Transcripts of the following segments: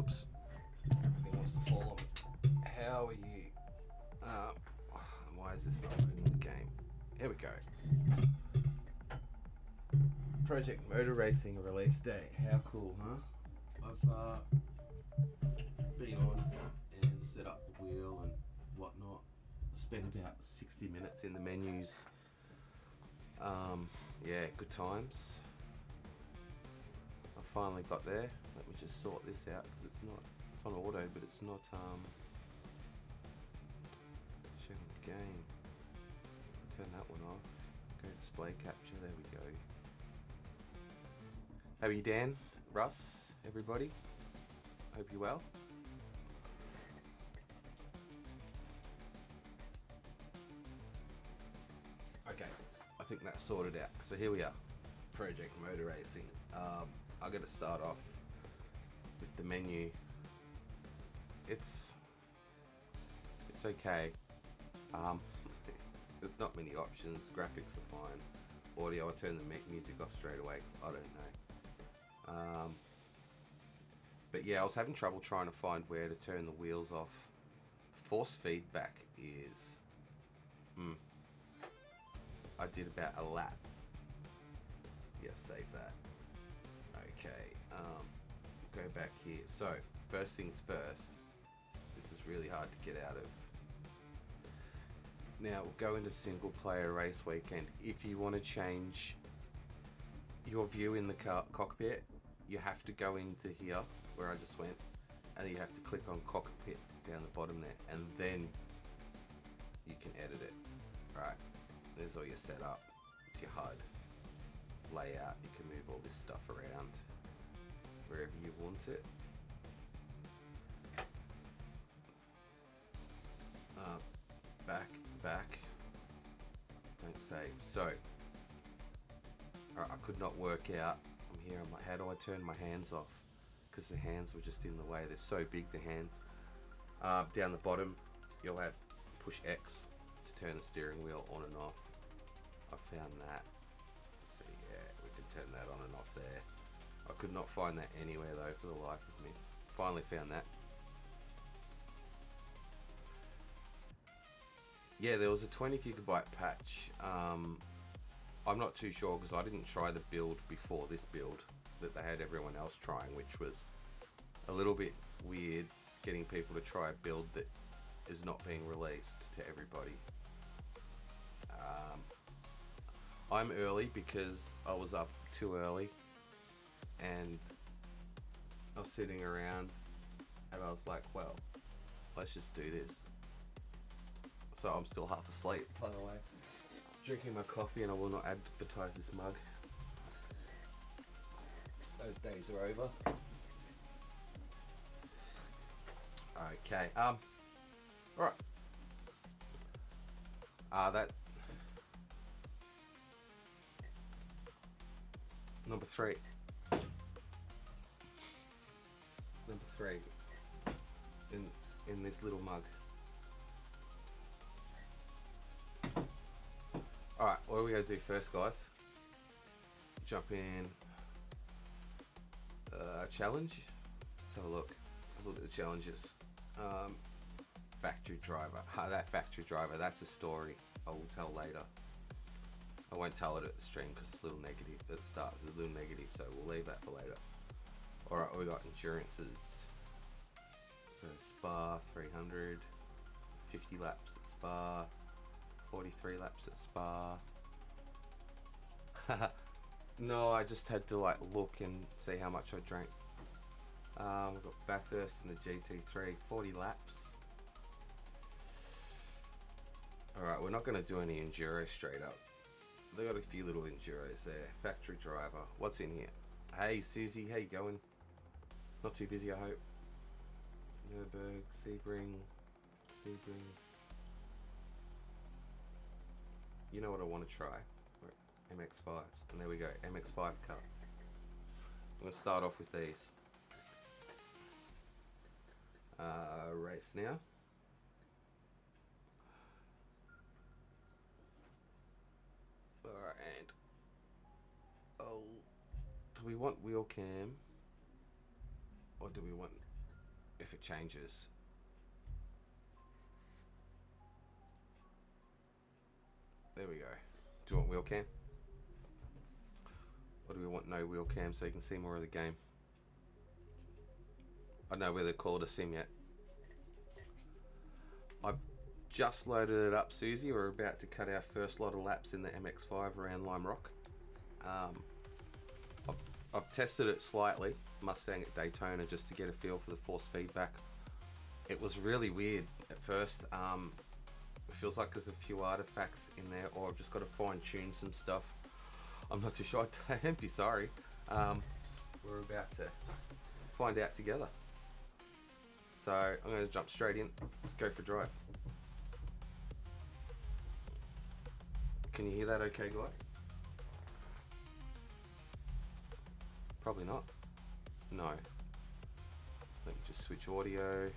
Oops. He wants to fall on me. How are you? Why is this not opening the game? Here we go. Project Motor Racing release date. How cool, huh? I've been on and set up the wheel and whatnot. I spent about 60 minutes in the menus. Yeah, good times. I finally got there. Let me just sort this out because it's on auto, but it's not showing the game. Turn that one off. Go display capture. There we go. How are you, Dan, Russ, everybody? Hope you're well. Okay, I think that's sorted out. So here we are, Project Motor Racing. I'm going to start off with the menu. It's okay. There's not many options. Graphics are fine. Audio, I turn the music off straight away because I don't know. But yeah, I was having trouble trying to find where to turn the wheels off. Force feedback is I did about a lap. Yeah, save that. Okay, go back here. So first things first, this is really hard to get out of. Now we'll go into single player race weekend. If you want to change your view in the cockpit, you have to go into here where I just went, and you have to click on cockpit down the bottom there, and then you can edit it. Right, there's all your setup. It's your HUD layout. You can move all this stuff around wherever you want it. Back, don't save. So I could not work out. I'm here, I'm like, how do I turn my hands off? Because the hands were just in the way. They're so big, the hands. Down the bottom, you'll have push X to turn the steering wheel on and off. I found that. So yeah, we can turn that on and off there. I could not find that anywhere though for the life of me. Finally found that. Yeah, there was a 20 gigabyte patch. I'm not too sure because I didn't try the build before this build that they had everyone else trying, which was a little bit weird, getting people to try a build that is not being released to everybody. I'm early because I was up too early and I was sitting around and I was like, well, let's just do this. So I'm still half asleep, by the way, drinking my coffee, and I will not advertise this mug. Those days are over. Okay, alright. That number three in this little mug. Alright, what are we going to do first, guys? Jump in. Challenge. Let's have a look. Have a look at the challenges. Factory driver. That factory driver, that's a story I will tell later. I won't tell it at the stream because it's a little negative at the start. It's a little negative, so we'll leave that for later. Alright, we got endurances. So Spa 300, 50 laps at Spa, 43 laps at Spa. No, I just had to like look and see how much I drank. We've got Bathurst in the GT3, 40 laps. Alright, we're not going to do any enduro straight up. They got a few little enduros there. Factory driver. What's in here? Hey Susie, how you going? Not too busy, I hope. Nürburgring, Sebring. You know what I want to try? MX5s. And there we go, MX5 car. I'm going to start off with these. Race now. Alright, and do we want wheel cam or do we want if it changes. There we go. Do you want wheel cam? Or do we want no wheel cam so you can see more of the game? I don't know whether to call it a sim yet. I've just loaded it up, Susie. We're about to cut our first lot of laps in the MX-5 around Lime Rock. I've tested it slightly, Mustang at Daytona, just to get a feel for the force feedback. It was really weird at first. It feels like there's a few artifacts in there, or I've just got to fine tune some stuff. I'm not too sure. Don't be sorry. We're about to find out together. So I'm going to jump straight in. Let's go for a drive. Can you hear that okay, guys? Probably not. No. Let me just switch audio.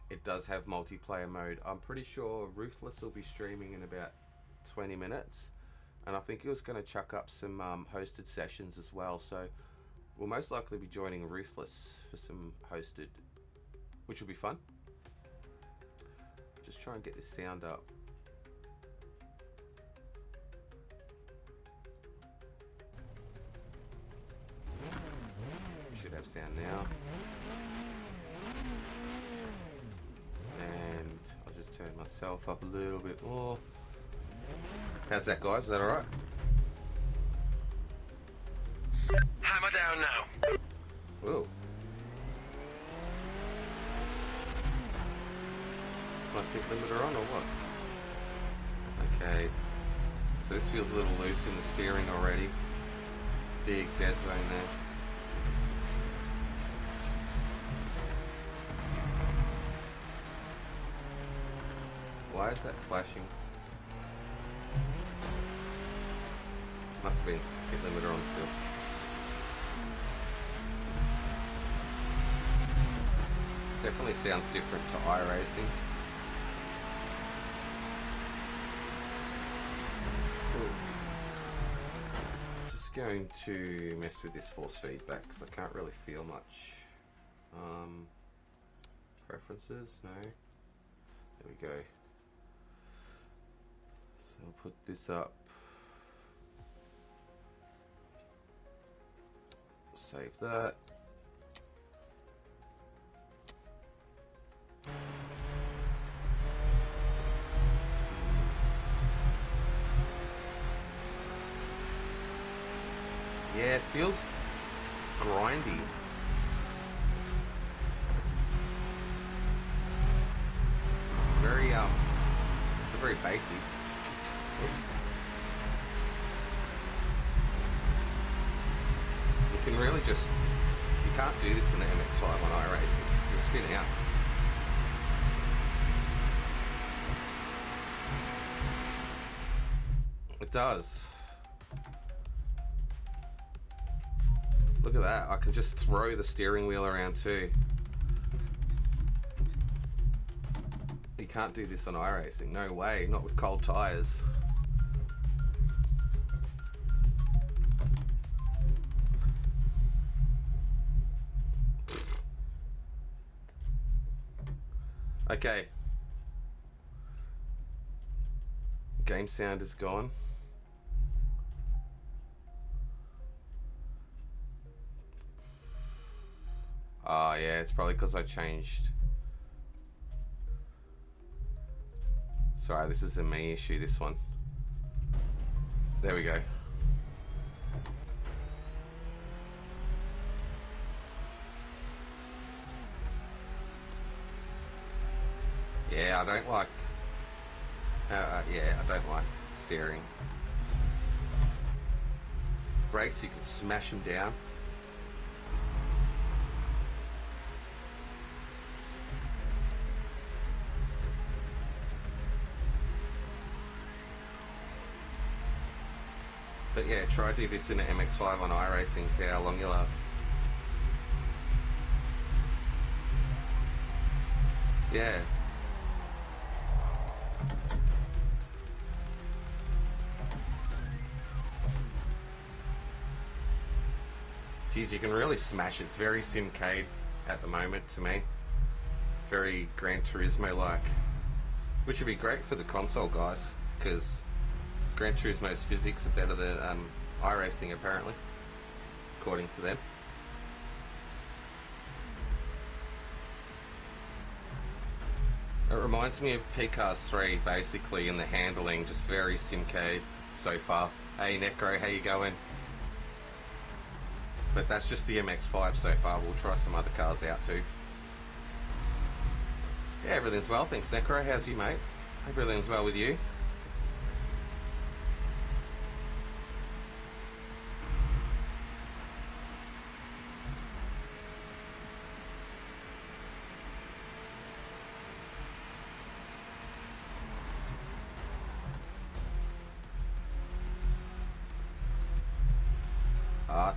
It does have multiplayer mode. I'm pretty sure Ruthless will be streaming in about 20 minutes. And I think he was going to chuck up some hosted sessions as well. So we'll most likely be joining Ruthless for some hosted, which will be fun. Just try and get this sound up. Should have sound now. And I'll just turn myself up a little bit more. How's that, guys? Is that alright? Hammer down now. Whoa. Is my fit limiter on or what? Okay. So this feels a little loose in the steering already. Big dead zone there. Why is that flashing? Must have been fit limiter on still. Definitely sounds different to iRacing. Just going to mess with this force feedback because I can't really feel much. Preferences? No. There we go. So I'll put this up. Save that. Yeah, it feels grindy. It's very it's very bassy. Oops. You can really just, you can't do this in the MX-5 on iRacing. You'll spin out. It does. Look at that, I can just throw the steering wheel around too. You can't do this on iRacing, no way, not with cold tyres. Okay. Game sound is gone. Oh yeah, it's probably because I changed. Sorry, this is a me issue, this one. There we go. Yeah, I don't like... yeah, I don't like steering. Brakes, you can smash them down. But yeah, try to do this in an MX-5 on iRacing, see how long you last. Yeah. Geez, you can really smash it. It's very Simcade at the moment to me. Very Gran Turismo-like. Which would be great for the console guys, because Gran Turismo's physics are better than iRacing apparently, according to them. It reminds me of PCARS 3 basically in the handling, just very Simcade so far. Hey Necro, how you going? But that's just the MX-5 so far. We'll try some other cars out too. Yeah, everything's well, thanks Necro. How's you, mate? Hope everything's well with you.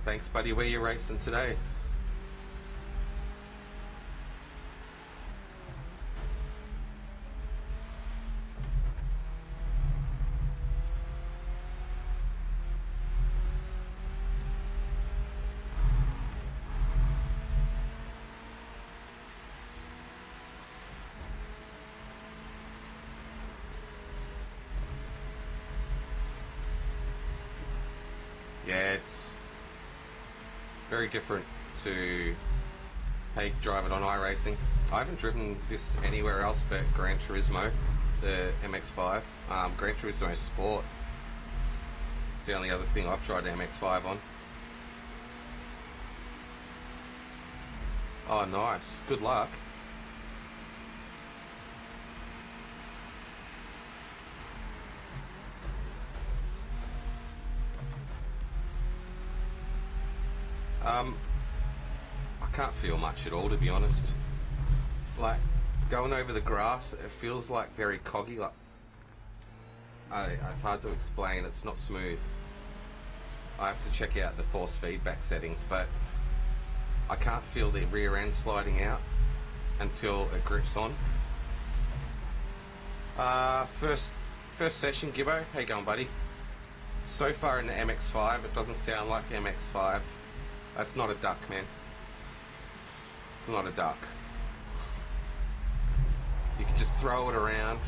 Thanks buddy, where you racing today? Yeah, it's very different to how you drive it on iRacing. I haven't driven this anywhere else but Gran Turismo, the MX-5. Gran Turismo Sport. It's the only other thing I've tried the MX-5 on. Oh, nice. Good luck. I can't feel much at all, to be honest. Like, going over the grass, it feels like very coggy. Like, it's hard to explain. It's not smooth. I have to check out the force feedback settings, but I can't feel the rear end sliding out until it grips on. First session, Gibbo. How you going, buddy? So far in the MX-5, it doesn't sound like the MX-5. That's not a duck, man. It's not a duck. You can just throw it around,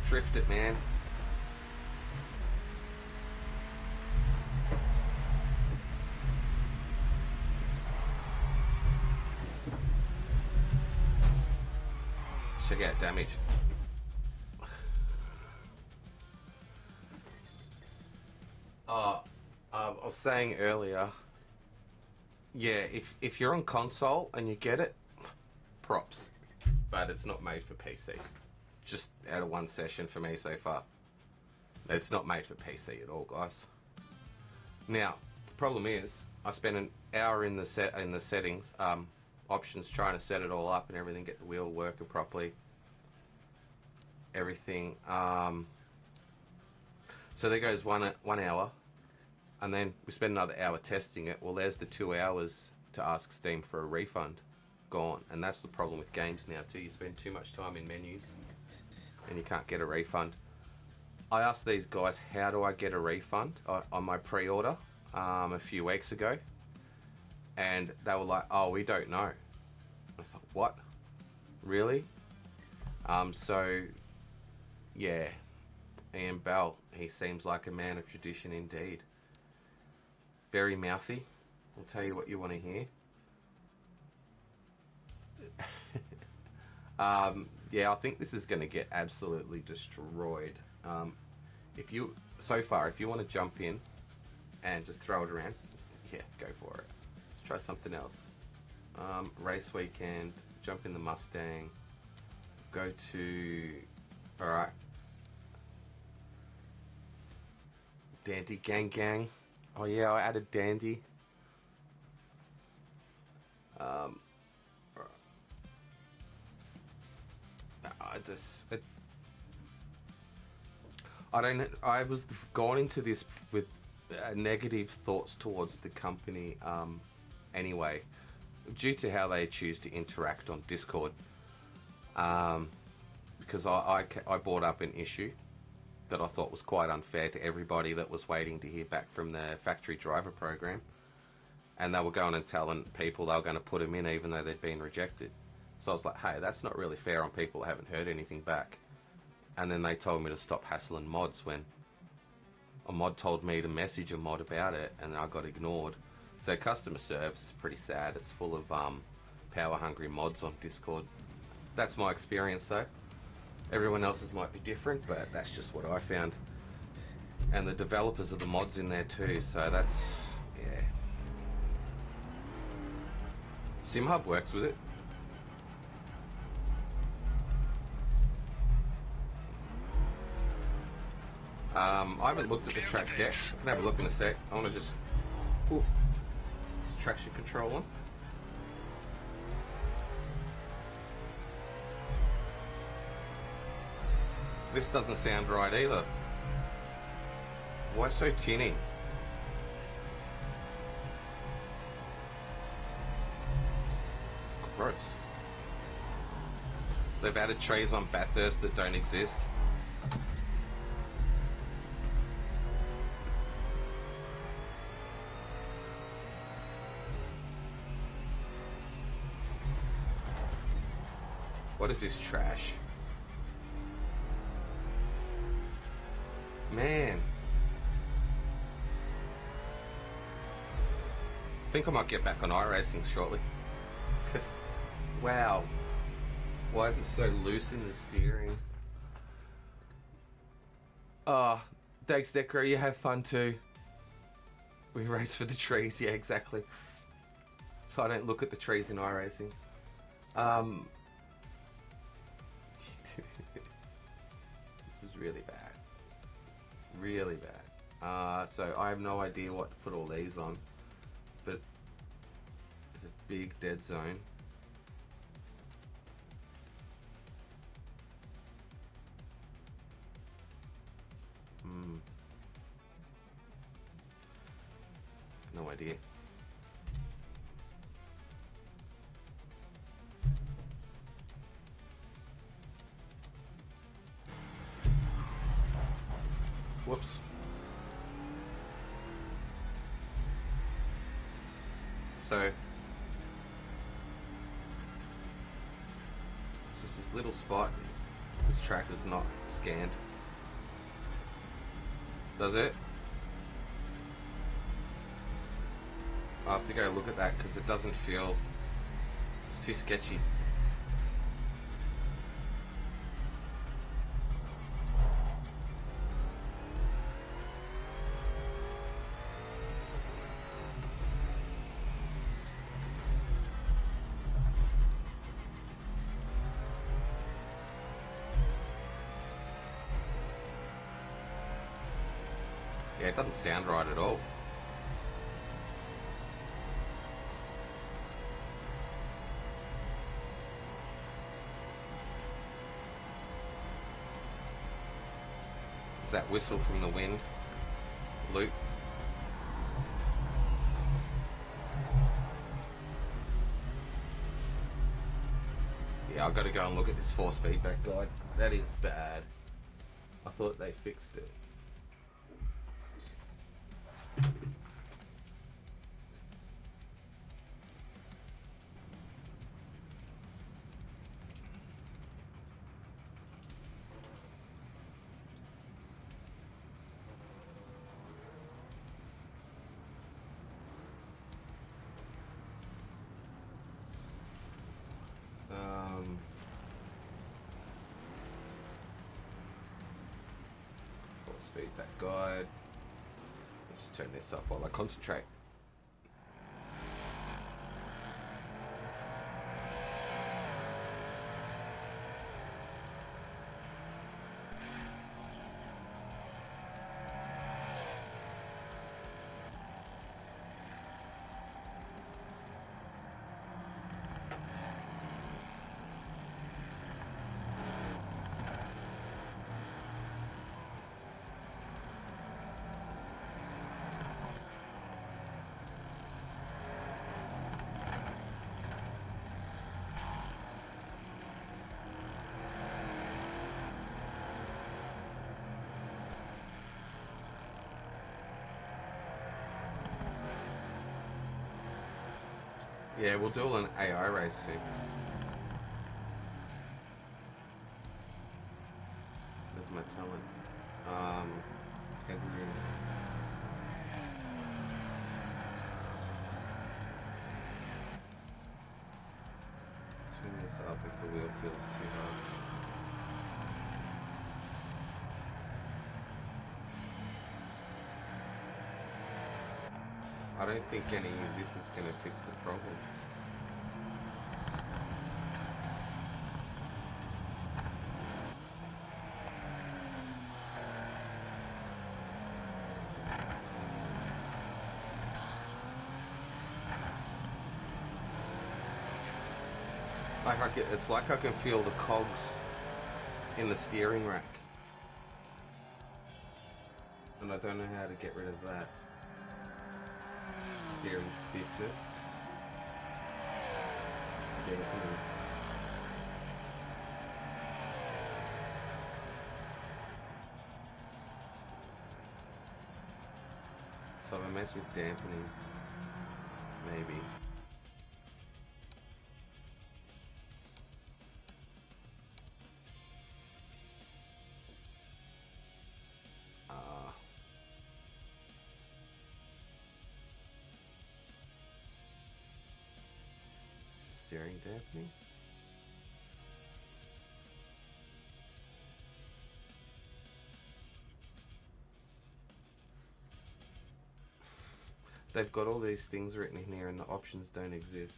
drift it, man. Check out damage. I was saying earlier, yeah, if you're on console and you get it, props. But it's not made for PC. Just out of one session for me so far. It's not made for PC at all, guys. Now, the problem is, I spent an hour in the settings, options, trying to set it all up and everything, get the wheel working properly. Everything. So there goes 1 hour. And then we spend another hour testing it. Well, there's the 2 hours to ask Steam for a refund. Gone. And that's the problem with games now too. You spend too much time in menus and you can't get a refund. I asked these guys, how do I get a refund on my pre-order a few weeks ago, and they were like, oh, we don't know. I thought, what? Really? So yeah, Ian Bell, he seems like a man of tradition indeed. Very mouthy. I'll tell you what you want to hear. Yeah, I think this is going to get absolutely destroyed. If you want to jump in and just throw it around, yeah, go for it. Let's try something else. Race weekend, jump in the Mustang, go to, alright, Dandy Gang. Oh yeah, I added Dandy. I was going into this with negative thoughts towards the company anyway, due to how they choose to interact on Discord. Because I brought up an issue that I thought was quite unfair to everybody that was waiting to hear back from the factory driver program. and they were going and telling people they were going to put them in even though they'd been rejected. So I was like, hey, that's not really fair on people that haven't heard anything back. And then they told me to stop hassling mods when a mod told me to message a mod about it, and I got ignored. So customer service is pretty sad. It's full of power-hungry mods on Discord. That's my experience, though. Everyone else's might be different, but that's just what I found. And the developers of the mods in there too, so that's, yeah. SimHub works with it. I haven't looked at the tracks yet. I can have a look in a sec. I want to just... Ooh. Is traction control on? This doesn't sound right either. Why so tinny? It's gross. They've added trays on Bathurst that don't exist. What is this trash? Man. I think I might get back on iRacing shortly. Cause, wow. Why is it so loose in the steering? Oh, thanks Decker, you have fun too. We race for the trees, yeah exactly. So I don't look at the trees in iRacing. This is really bad. Really bad. So I have no idea what to put all these on, but there's a big dead zone. No idea. Whoops. So it's just this little spot. This track is not scanned. Does it? I'll have to go look at that because it doesn't feel... It's too sketchy. Yeah, it doesn't sound right at all. Is that whistle from the wind loop? Yeah, I've got to go and look at this force feedback guide. That is bad. I thought they fixed it. Force feedback guide. Let's turn this off while I concentrate. Yeah, we'll do an AI race soon. Where's my talent? Headroom. Turn this up if the wheel feels too hard. I don't think any of this is going to fix the problem. It's like I can feel the cogs in the steering rack. And I don't know how to get rid of that. Steering stiffness. Dampening. So if I mess with dampening, maybe. Steering dampening. They've got all these things written in here and the options don't exist.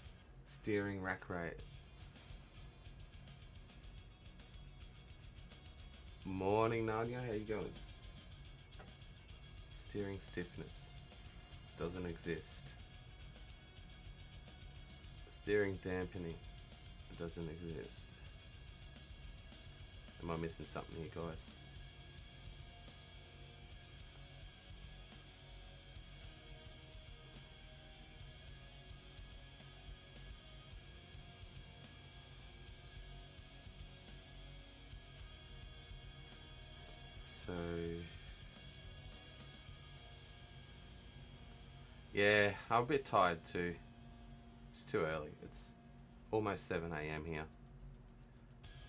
Steering rack rate. Morning Nadia, how you going? Steering stiffness. Doesn't exist. Steering dampening. Doesn't exist. Am I missing something here, guys? So yeah, I'm a bit tired too. It's too early. It's almost 7 AM here.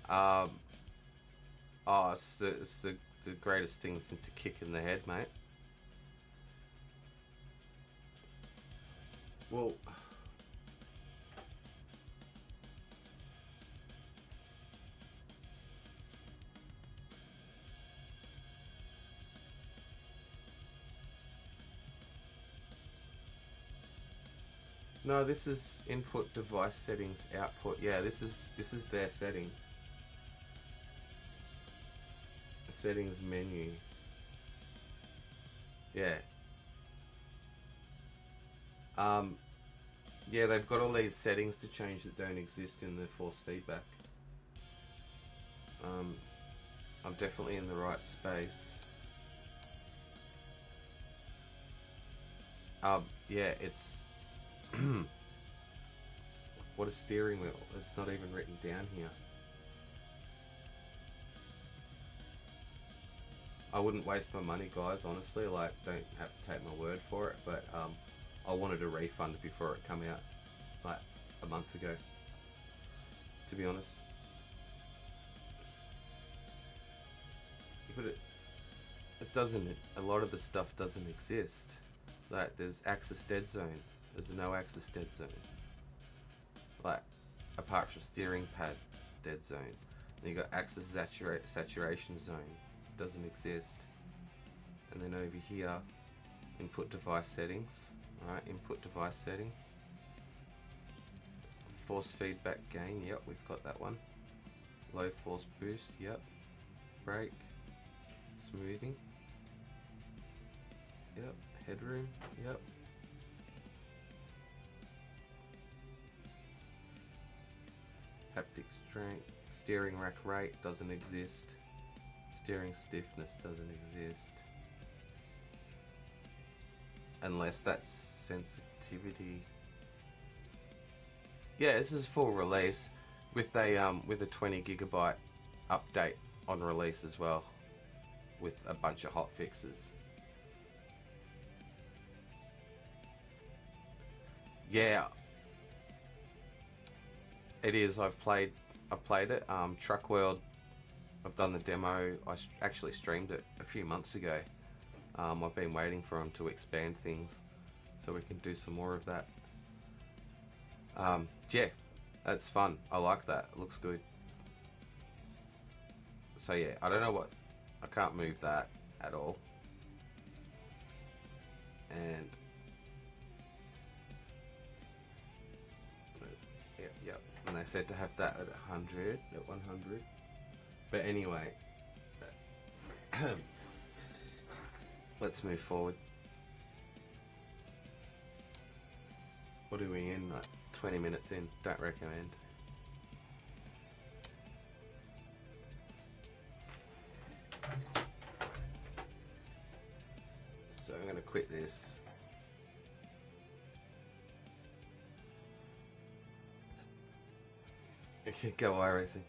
Oh, it's the greatest thing since a kick in the head, mate. Well, no, this is input device settings, output. Yeah, this is their settings. The settings menu. Yeah. Yeah, they've got all these settings to change that don't exist in the force feedback. I'm definitely in the right space. Yeah, it's what a steering wheel. It's not even written down here. I wouldn't waste my money, guys, honestly. Like, don't have to take my word for it, but I wanted a refund before it come out, like a month ago, to be honest. But it doesn't. A lot of the stuff doesn't exist. Like, there's axis dead zone. There's no axis dead zone. Like, apart from steering pad dead zone. Then you got axis saturation zone. Doesn't exist. And then over here, input device settings. Alright, input device settings. Force feedback gain, yep, we've got that one. Low force boost, yep. Brake. Smoothing. Yep. Headroom, yep. Haptic strength. Steering rack rate doesn't exist. Steering stiffness doesn't exist. Unless that's sensitivity. Yeah, this is full release with a 20 gigabyte update on release as well, with a bunch of hot fixes. Yeah, It is. I've played it. Truck World. I've done the demo. Actually streamed it a few months ago. I've been waiting for them to expand things so we can do some more of that. Yeah, that's fun. I like that. It looks good. So yeah, I don't know what. I can't move that at all. And yep. And they said to have that at 100, at 100. But anyway, let's move forward. What are we in? Like 20 minutes in. Don't recommend. So I'm going to quit this. Go iRacing.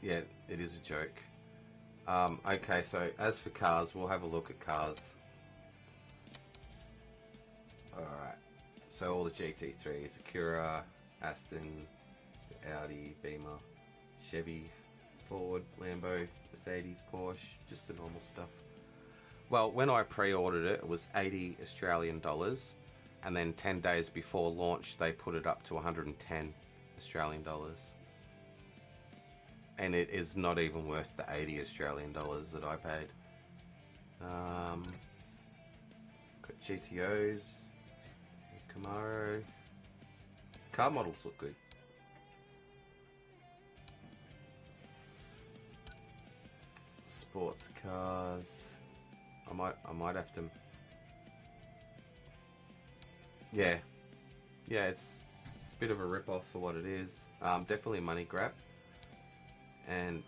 Yeah, it is a joke. Okay, so as for cars, we'll have a look at cars. Alright, so all the GT3s, Acura, Aston, Audi, Beamer, Chevy, Ford, Lambo, Mercedes, Porsche, just the normal stuff. Well, when I pre-ordered it, it was 80 Australian dollars, and then 10 days before launch, they put it up to 110 Australian dollars. And it is not even worth the 80 Australian dollars that I paid. Got GTOs, Camaro. Car models look good. Sports cars. I might have to. Yeah, it's a bit of a rip-off for what it is. Definitely a money grab. And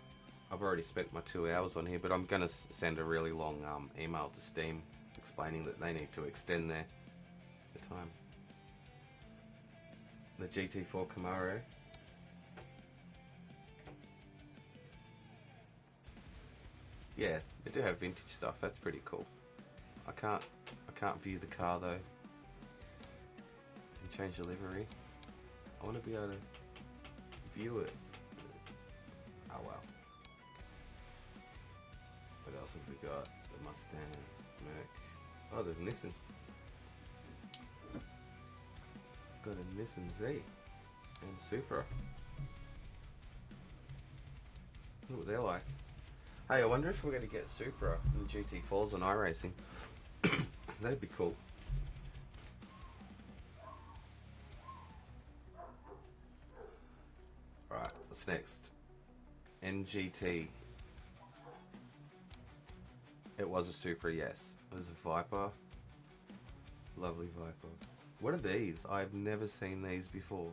I've already spent my 2 hours on here, but I'm gonna send a really long email to Steam explaining that they need to extend the time. The GT4 Camaro. Yeah, they do have vintage stuff. That's pretty cool. I can't view the car though. And change the livery. I want to be able to view it. Oh well. What else have we got? The Mustang, Merc. Oh, there's Nissan. Got a Nissan Z and Supra. Look what they're like. Hey, I wonder if we're going to get Supra and GT4s on iRacing. That'd be cool. Alright, what's next? NGT. It was a Supra, yes. It was a Viper. Lovely Viper. What are these? I've never seen these before.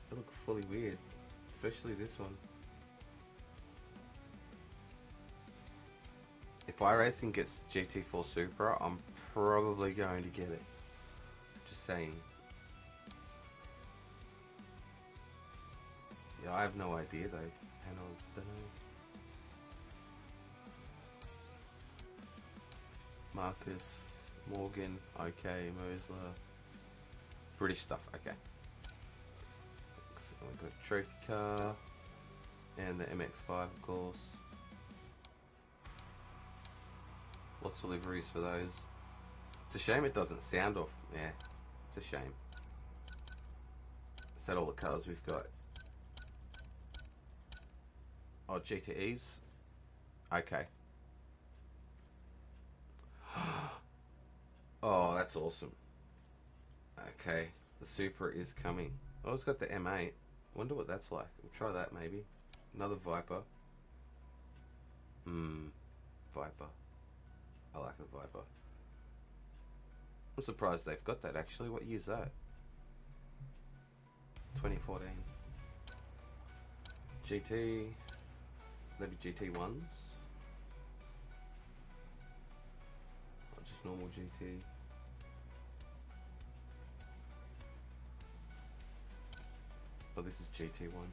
They look fully weird. Especially this one. If iRacing gets the GT4 Supra, I'm probably going to get it. Just saying. Yeah, I have no idea though. Panels, don't know. Marcus, Morgan, okay, Moza. British stuff, okay. So we've got a trophy car. And the MX-5 of course. Lots of liveries for those. It's a shame it doesn't sound off. Yeah, it's a shame. Is that all the cars we've got? Oh, GTEs? Okay. Oh, that's awesome. Okay, the Supra is coming. Oh, it's got the M8. Wonder what that's like. We'll try that maybe. Another Viper. Viper. I like the Viper. I'm surprised they've got that actually. What year's that? 2014. GT. Maybe GT1s? Or just normal GT? Oh, this is GT1.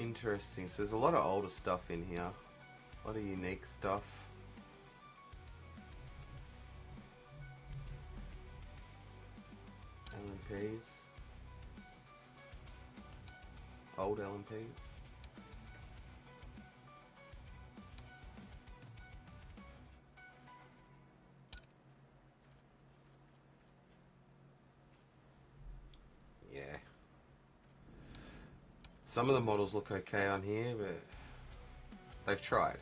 Interesting. So there's a lot of older stuff in here. A lot of unique stuff. LMPs. Old LMPs. Yeah. Some of the models look okay on here, but they've tried.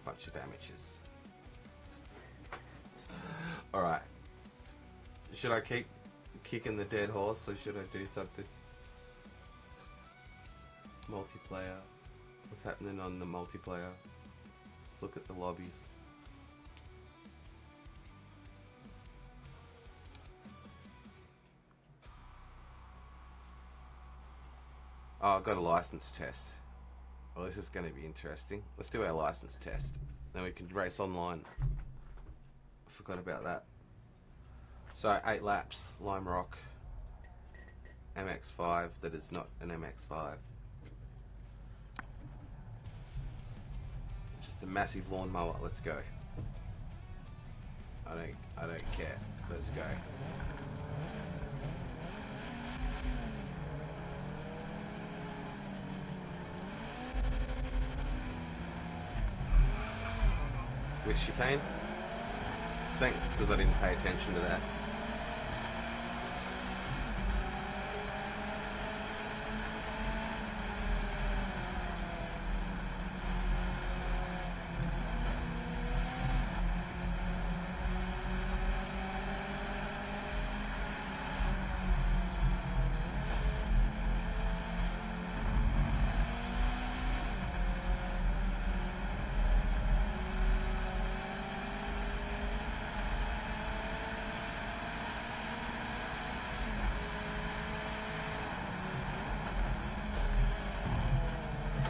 Bunch of amateurs. Alright. Should I keep kicking the dead horse or should I do something? Multiplayer. What's happening on the multiplayer? Let's look at the lobbies. Oh, I've got a license test. Well, this is going to be interesting. Let's do our license test. Then we can race online. I forgot about that. So, 8 laps, Lime Rock, MX-5 that is not an MX-5. Just a massive lawnmower. Let's go. I don't care. Let's go. With chicane? Thanks, because I didn't pay attention to that.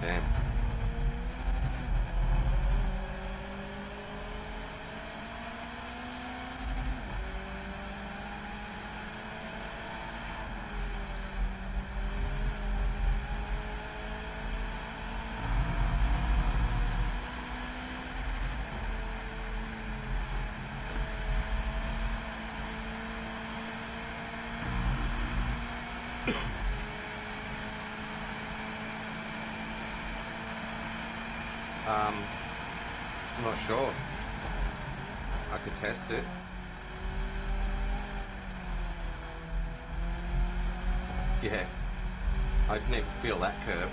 Damn. I'm not sure. I could test it. Yeah. I didn't even feel that curve.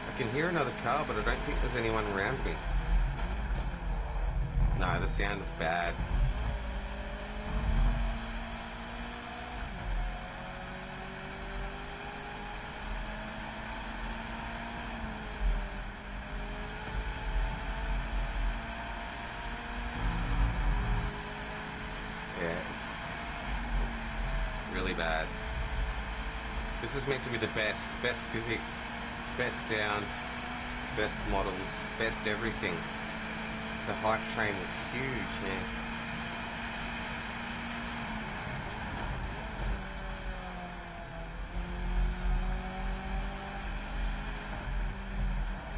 I can hear another car, but I don't think there's anyone around me. No, the sound is bad. Yeah, it's really bad. This is meant to be the best physics, best sound, best models, best everything. The hype train was huge, man.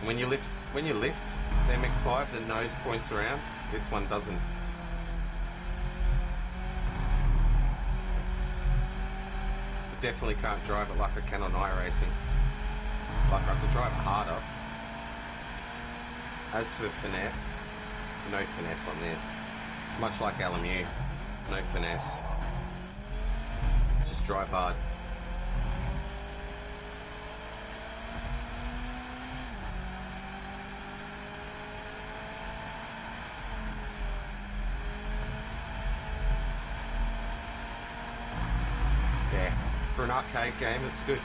When you lift the MX-5, the nose points around. This one doesn't. I definitely can't drive it like I can on iRacing. Like I could drive it harder. As for finesse, no finesse on this. It's much like LMU. No finesse. Just drive hard. Yeah, for an arcade game, it's good.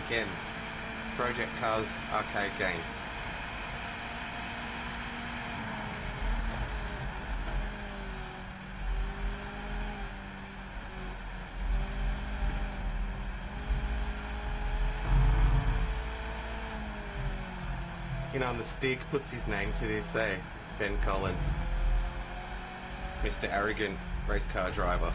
Again, Project Cars arcade games. You know, and the stick puts his name to this, say, Ben Collins. Mr. Arrogant race car driver.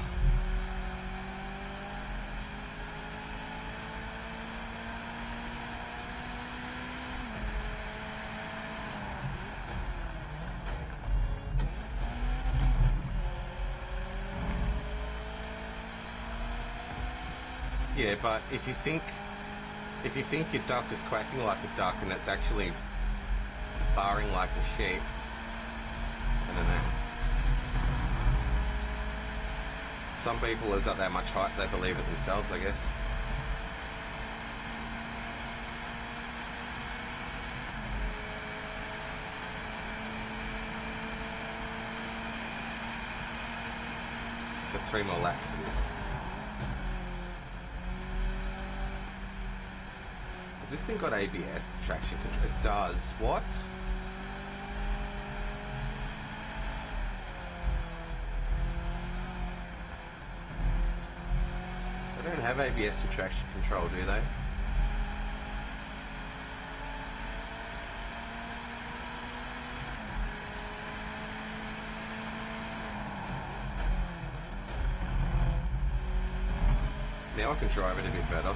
Yeah, but if you think your duck is quacking like a duck and it's actually barring like a sheep, I don't know. Some people have got that much hype, they believe it themselves, I guess. Got 3 more laps of this. Has this thing got ABS, traction control? It does. What? They don't have ABS or traction control, do they? Now I can drive it a bit better.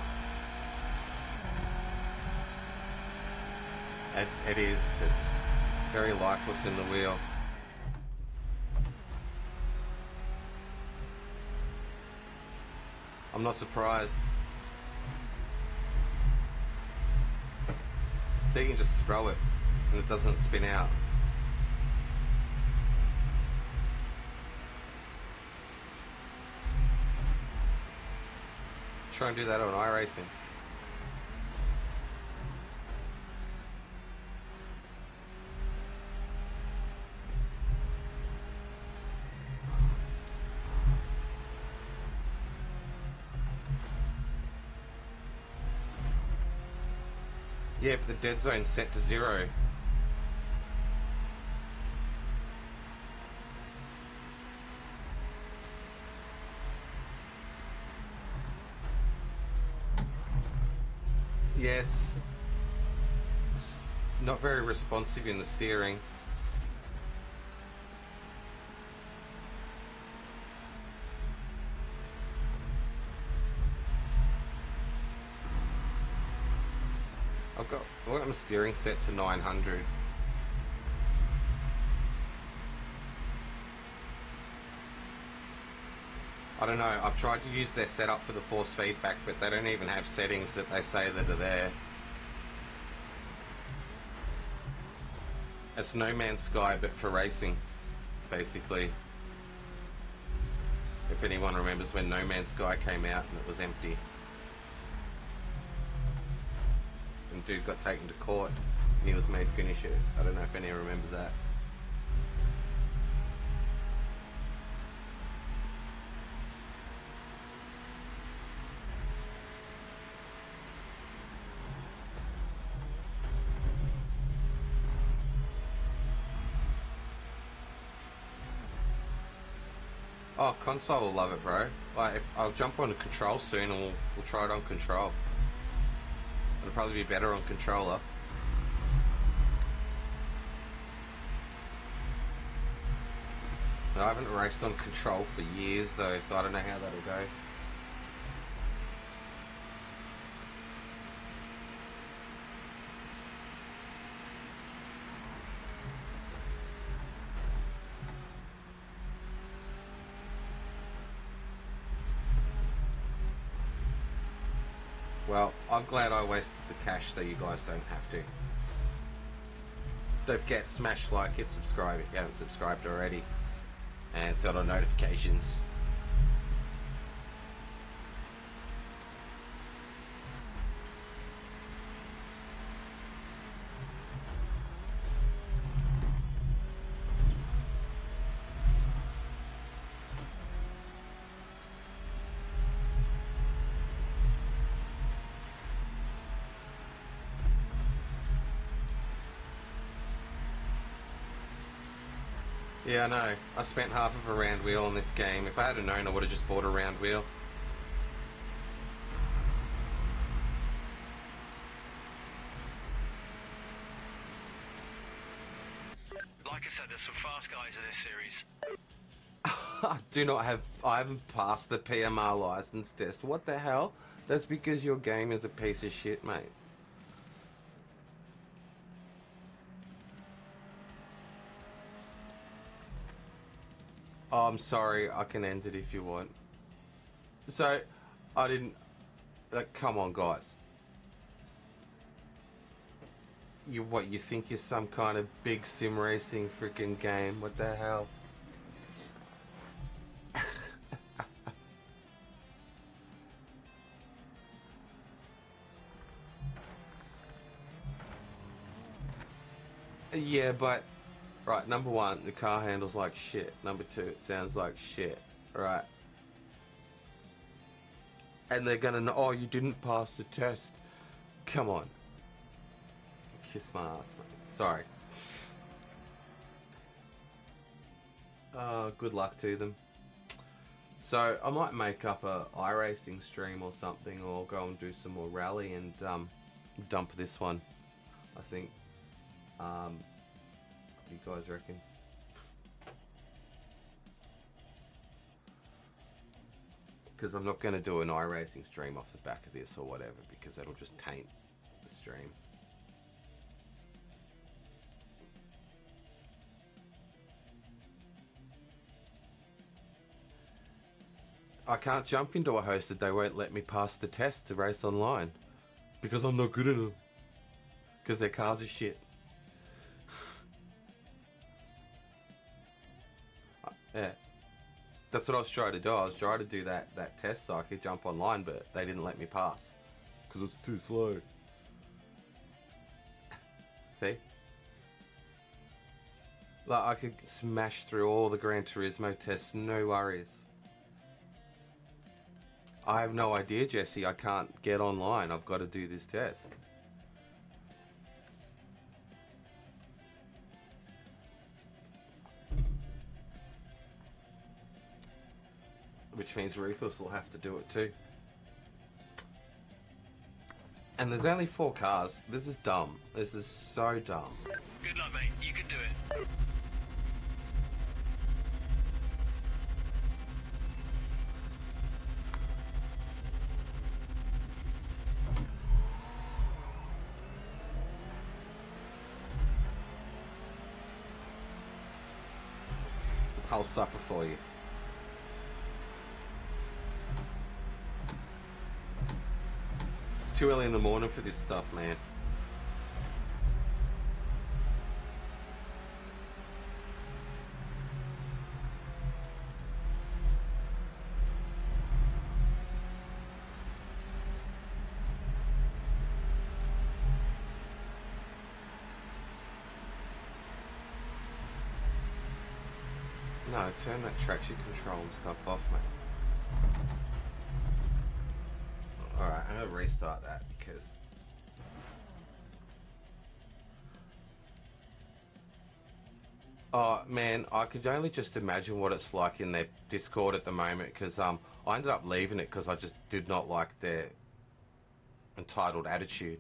It is. It's very lifeless in the wheel. I'm not surprised. So you can just throw it and it doesn't spin out. Try and do that on iRacing. Yeah, but the dead zone's set to 0. Yes. It's not very responsive in the steering. I've got my steering set to 900. I don't know, I've tried to use their setup for the force feedback, but they don't even have settings that they say that are there. It's No Man's Sky, but for racing, basically. If anyone remembers when No Man's Sky came out and it was empty. And dude got taken to court and he was made finish it. I don't know if anyone remembers that. Oh, console will love it, bro. Like, I'll jump on a control soon and we'll try it on control. It'll probably be better on controller. I haven't raced on control for years though, so I don't know how that'll go. Well, I'm glad I wasted the cash so you guys don't have to. Don't forget, smash like, hit subscribe if you haven't subscribed already. And turn on notifications. Yeah, I know. I spent half of a round wheel on this game. If I had known, I would have just bought a round wheel. Like I said, there's some fast guys in this series. I haven't passed the PMR license test. What the hell? That's because your game is a piece of shit, mate. Oh, I'm sorry, I can end it if you want. So, I didn't... come on, guys. You think you're some kind of big sim racing freaking game? What the hell? Yeah, but... Right, number one, the car handles like shit. Number two, it sounds like shit. Right. And they're gonna know, oh, you didn't pass the test. Come on. Kiss my ass, mate. Sorry. Good luck to them. So, I might make up a iRacing stream or something, or go and do some more rally and dump this one, I think. What do you guys reckon? Because I'm not going to do an iRacing stream off the back of this or whatever, because that'll just taint the stream. I can't jump into a hosted, they won't let me pass the test to race online. Because I'm not good enough. Because their cars are shit. Yeah. That's what I was trying to do. I was trying to do that test so I could jump online, but they didn't let me pass. Because it was too slow. See? Like, I could smash through all the Gran Turismo tests, no worries. I have no idea, Jesse. I can't get online. I've got to do this test. Which means Ruthless will have to do it too. And there's only 4 cars. This is dumb. This is so dumb. Good luck, mate. You can do it. I'll suffer for you. It's too early in the morning for this stuff, man. No, turn that traction control and stuff off, mate. Alright, I'm gonna restart that because... Oh, man, I could only just imagine what it's like in their Discord at the moment, because I ended up leaving it because I just did not like their entitled attitude.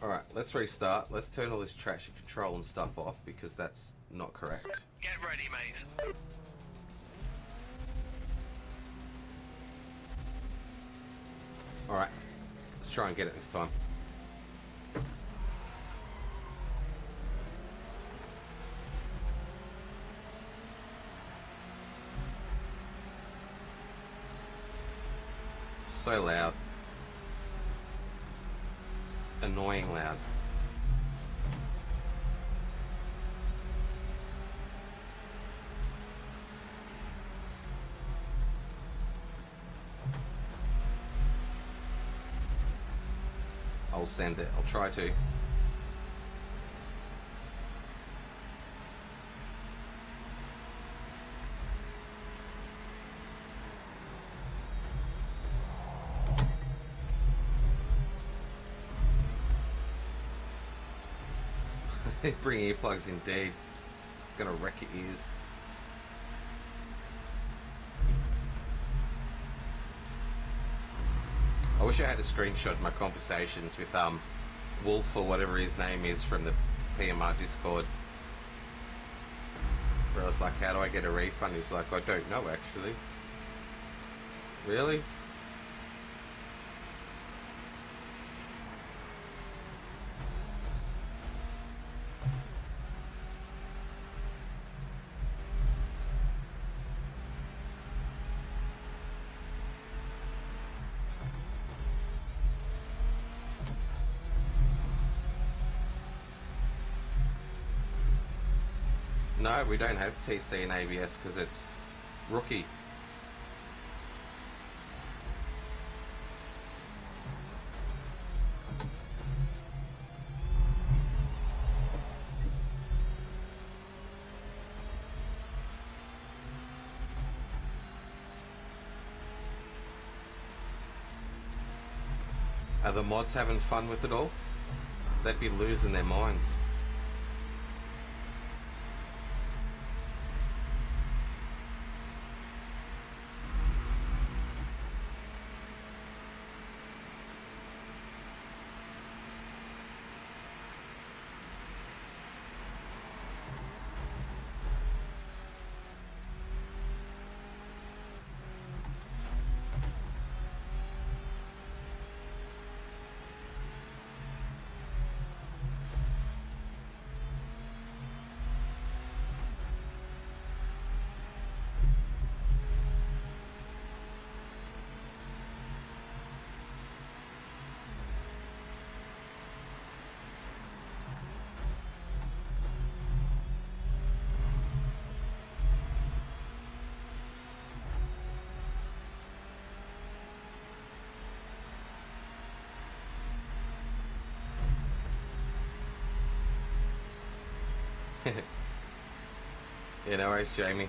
Alright, let's restart. Let's turn all this traction control and stuff off, because that's not correct. Get ready, mate. Alright, let's try and get it this time. So loud. Annoying loud. I'll send it. I'll try to. Bring earplugs indeed. It's gonna wreck your ears. I wish I had a screenshot of my conversations with Wolf or whatever his name is from the PMR Discord. Where I was like, how do I get a refund? He's like, I don't know actually. Really? No, we don't have TC and ABS because it's rookie. Are the mods having fun with it all? They'd be losing their minds. Yeah, no worries, Jamie.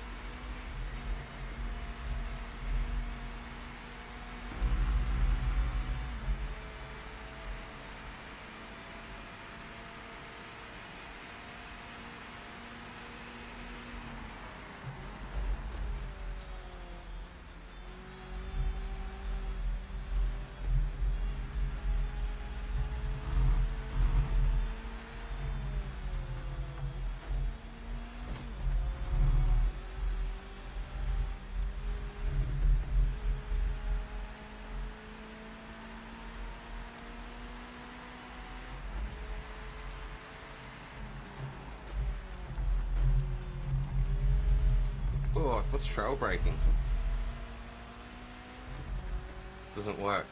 Oh, what's trail braking? Doesn't work.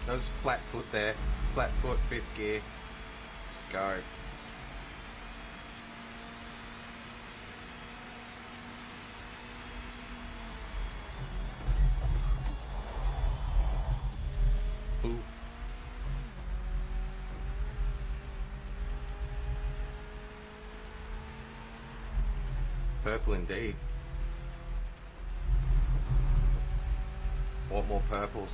No, just flat foot there. Flat foot, fifth gear. Just go. Ooh. Purple indeed. Want more purples?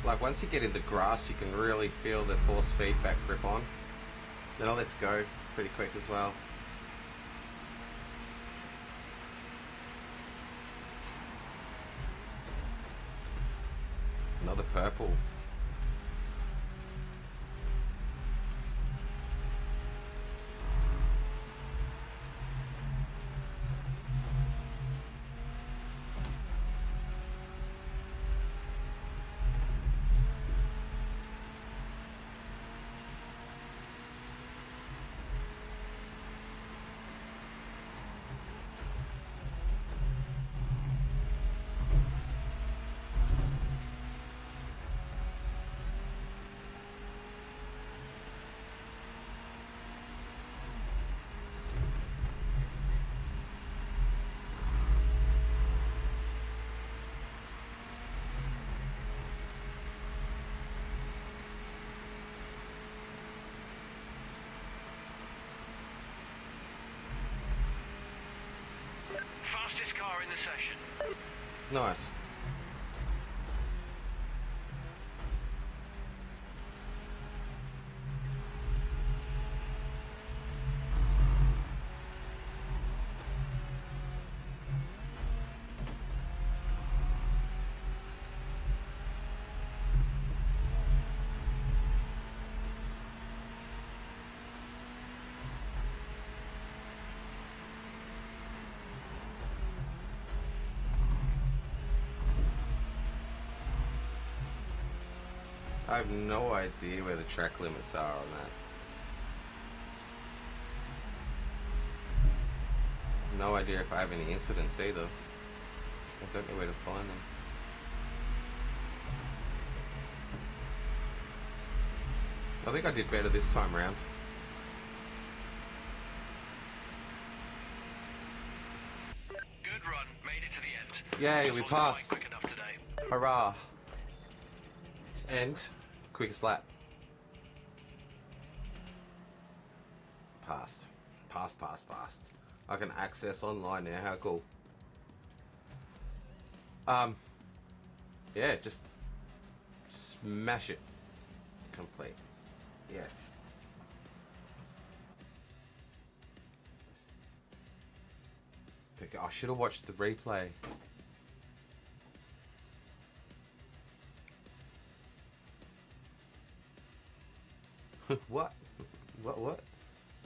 Like once you get in the grass, you can really feel the force feedback grip on. Then it lets go pretty quick as well. Another purple. Fastest car in the session. Nice. I have no idea where the track limits are on that. No idea if I have any incidents either. I don't know where to find them. I think I did better this time round. Good run, made it to the end. Yay, we Just wasn't passed. quite quick enough today. Hurrah! And quickest lap. Passed. Passed. I can access online now, how cool. Yeah, just smash it. Complete. Yes. I should have watched the replay. What? What?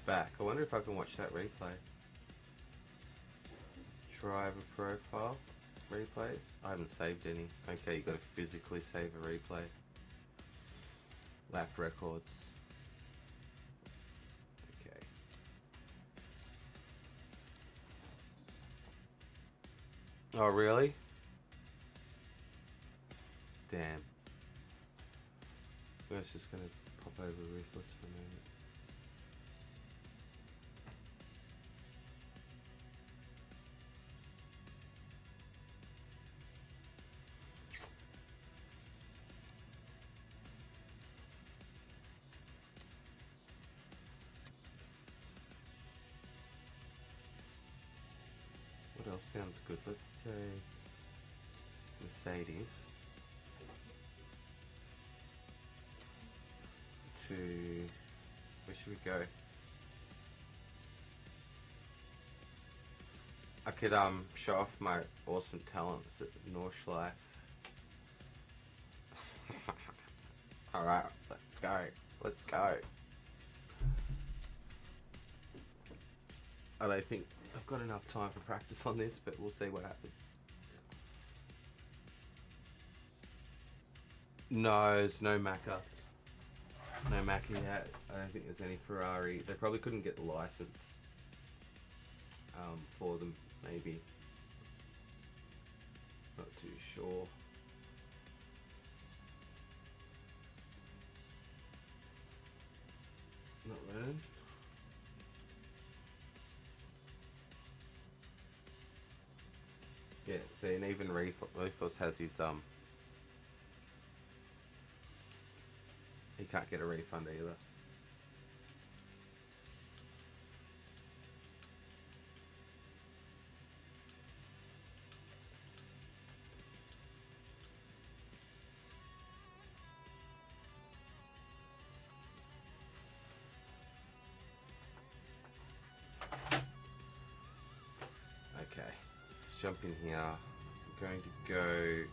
Back. I wonder if I can watch that replay. Driver profile. Replays. I haven't saved any. Okay, you got to physically save a replay. Lap records. Okay. Oh, really? Damn. I was just gonna pop over Ruthless for a moment. What else sounds good? Let's take Mercedes to... Where should we go? I could show off my awesome talents at Nordschleife. Alright, let's go. Let's go. I don't think I've got enough time for practice on this, but we'll see what happens. No, there's no Macca. No Macca yet. I don't think there's any Ferrari. They probably couldn't get the license for them, maybe. Not too sure. Not learn. Yeah, see, and even Rethos has his he can't get a refund either. jump in here. I'm going to go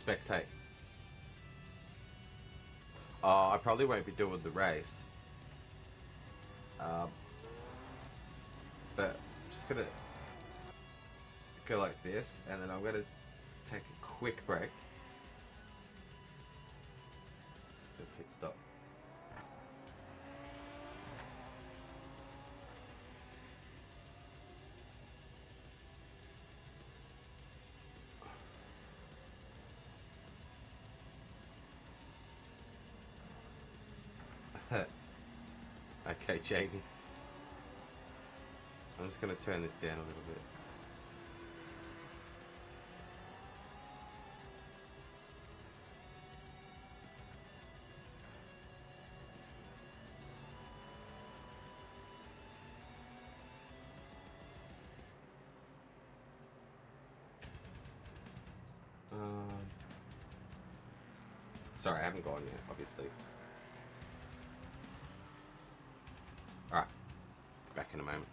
spectate. I probably won't be doing the race, but I'm just gonna go like this, and then I'm gonna take a quick break to pit stop. Okay, Jamie. I'm just going to turn this down a little bit. Sorry, I haven't gone yet, obviously. Alright, back in a moment.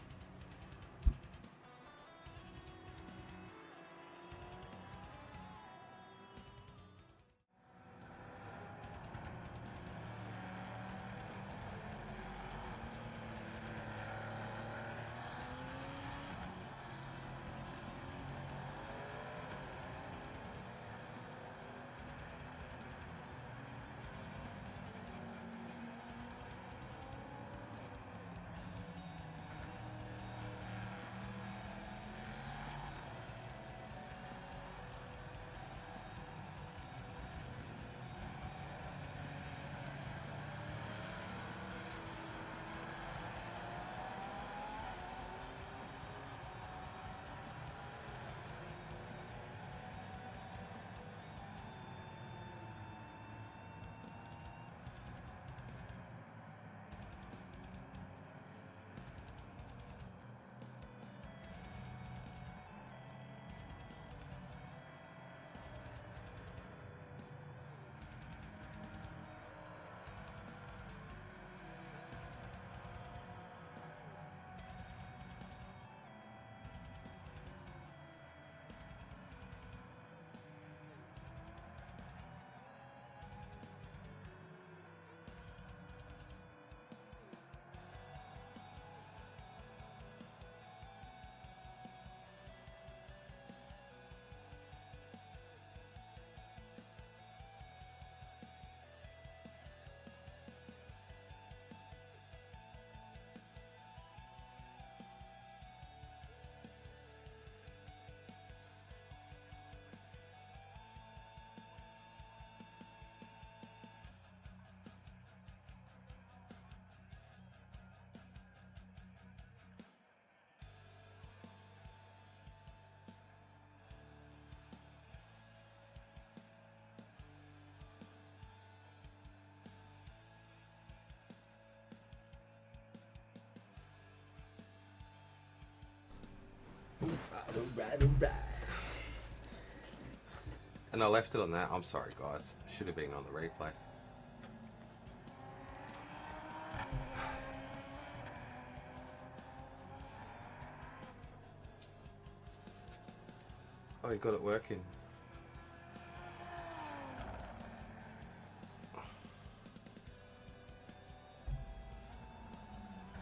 Alright. And I left it on that. I'm sorry, guys. Should have been on the replay. Oh, you got it working.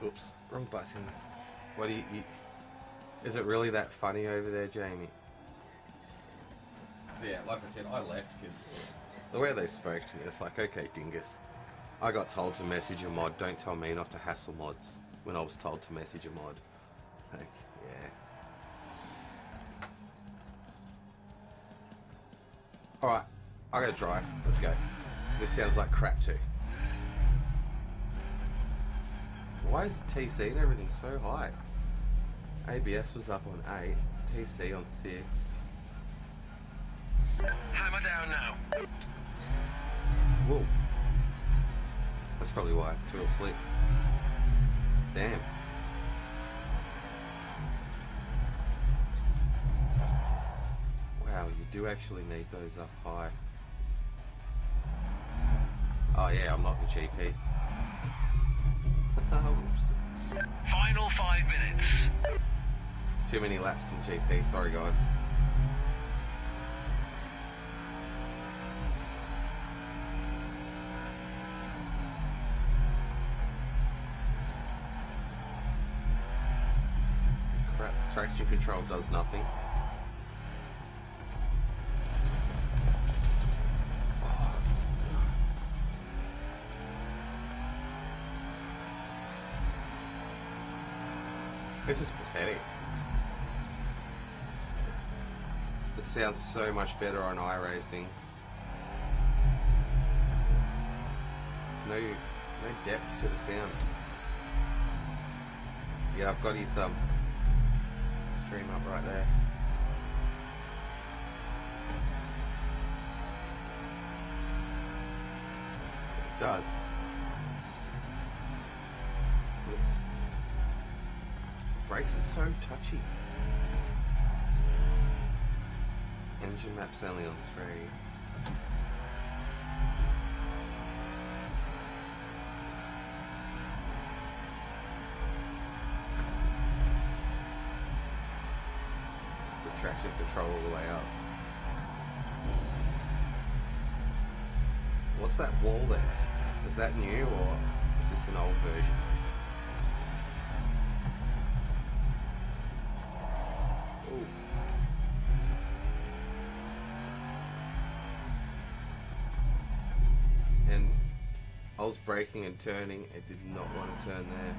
Oops, wrong button. What do you is it really that funny over there, Jamie? So yeah, like I said, I left because the way they spoke to me, it's like, okay, dingus. I got told to message a mod. Don't tell me not to hassle mods when I was told to message a mod. Like, yeah. Alright, I gotta drive. Let's go. This sounds like crap too. Why is TC and everything so high? ABS was up on 8, TC on 6. Hammer down now. Whoa. That's probably why it's real slick. Damn. Wow, you do actually need those up high. Oh yeah, I'm not the GP. Whoops. Final 5 minutes. Too many laps in GP, sorry guys. Crap, traction control does nothing. This is pathetic. This sounds so much better on iRacing. There's no depth to the sound. Yeah, I've got his stream up right there. It does. Brakes are so touchy. Engine map's only on 3. The traction control all the way up. What's that wall there? Is that new or is this an old version? Ooh. And I was braking and turning, it did not want to turn there.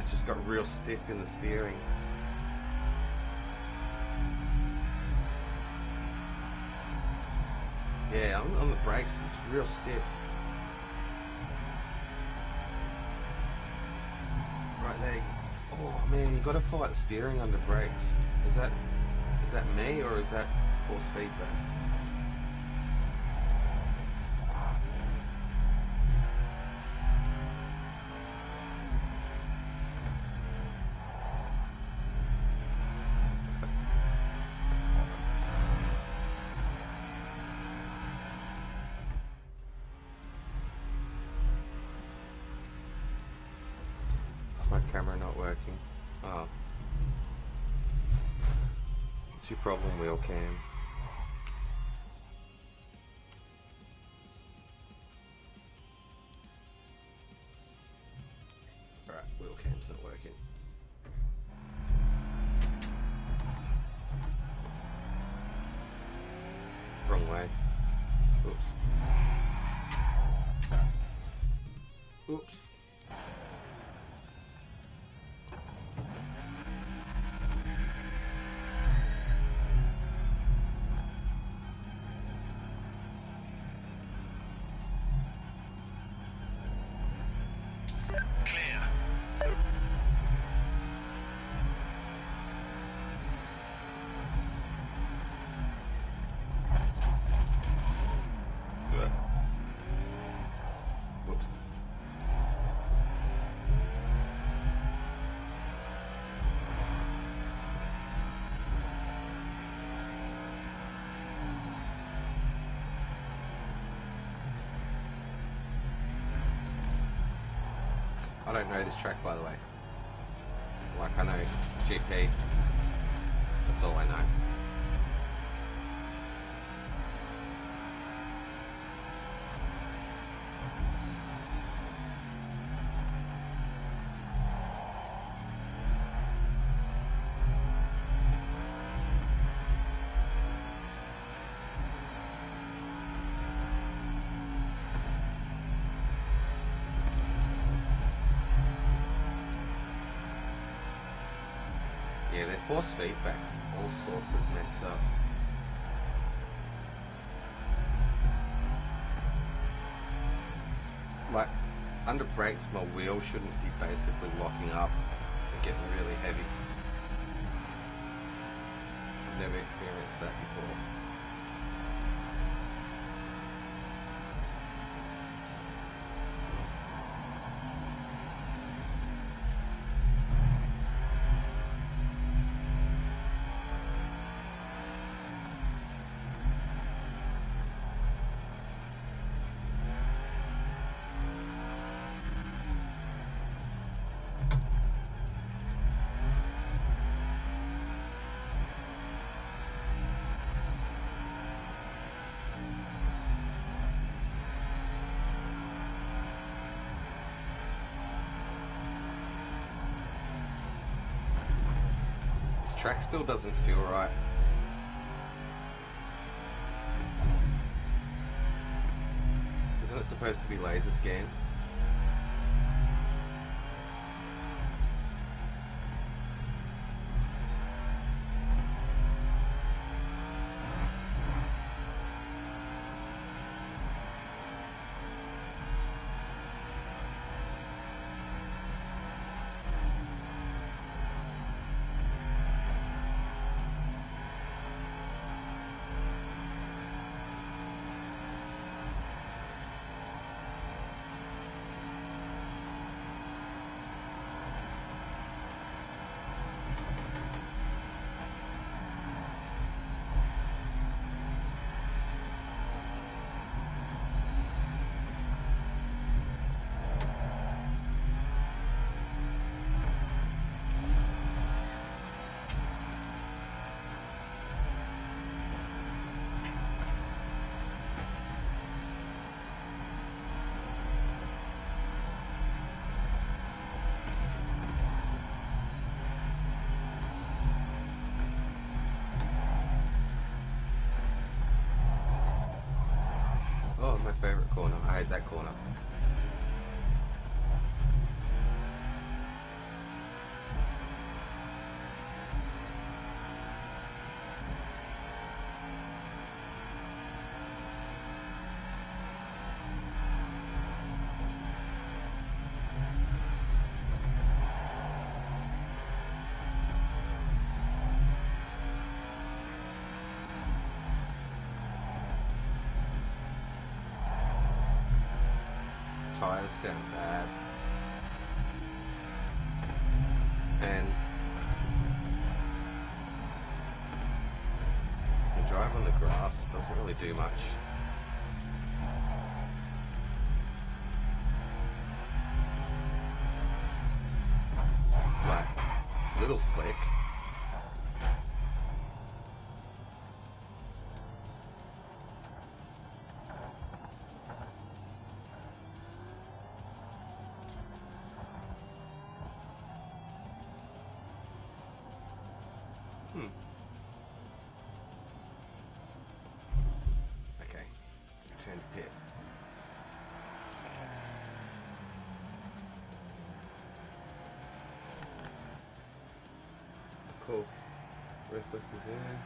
It just got real stiff in the steering. Yeah, on the brakes, it's real stiff. Right there. Oh man, you gotta fight the steering under brakes. Is that me or is that force feedback? Is my camera not working? Oh. What's your problem, wheel cam? Alright, wheel cam's not working. Wrong way. Oops. Oops. Clear. Whoops. I don't know this track, by the way. Like, I know GP. That's all I know. Yeah, their force feedback's all sorts of messed up. Like, under brakes, my wheel shouldn't be basically locking up and getting really heavy. I've never experienced that before. track still doesn't feel right. Isn't it supposed to be laser scanned? Oh, my favorite corner. I hate that corner. Tires sound bad. And the drive on the grass doesn't really do much. Like, it's a little slick. Okay, return to pit. Cool. Restless is there.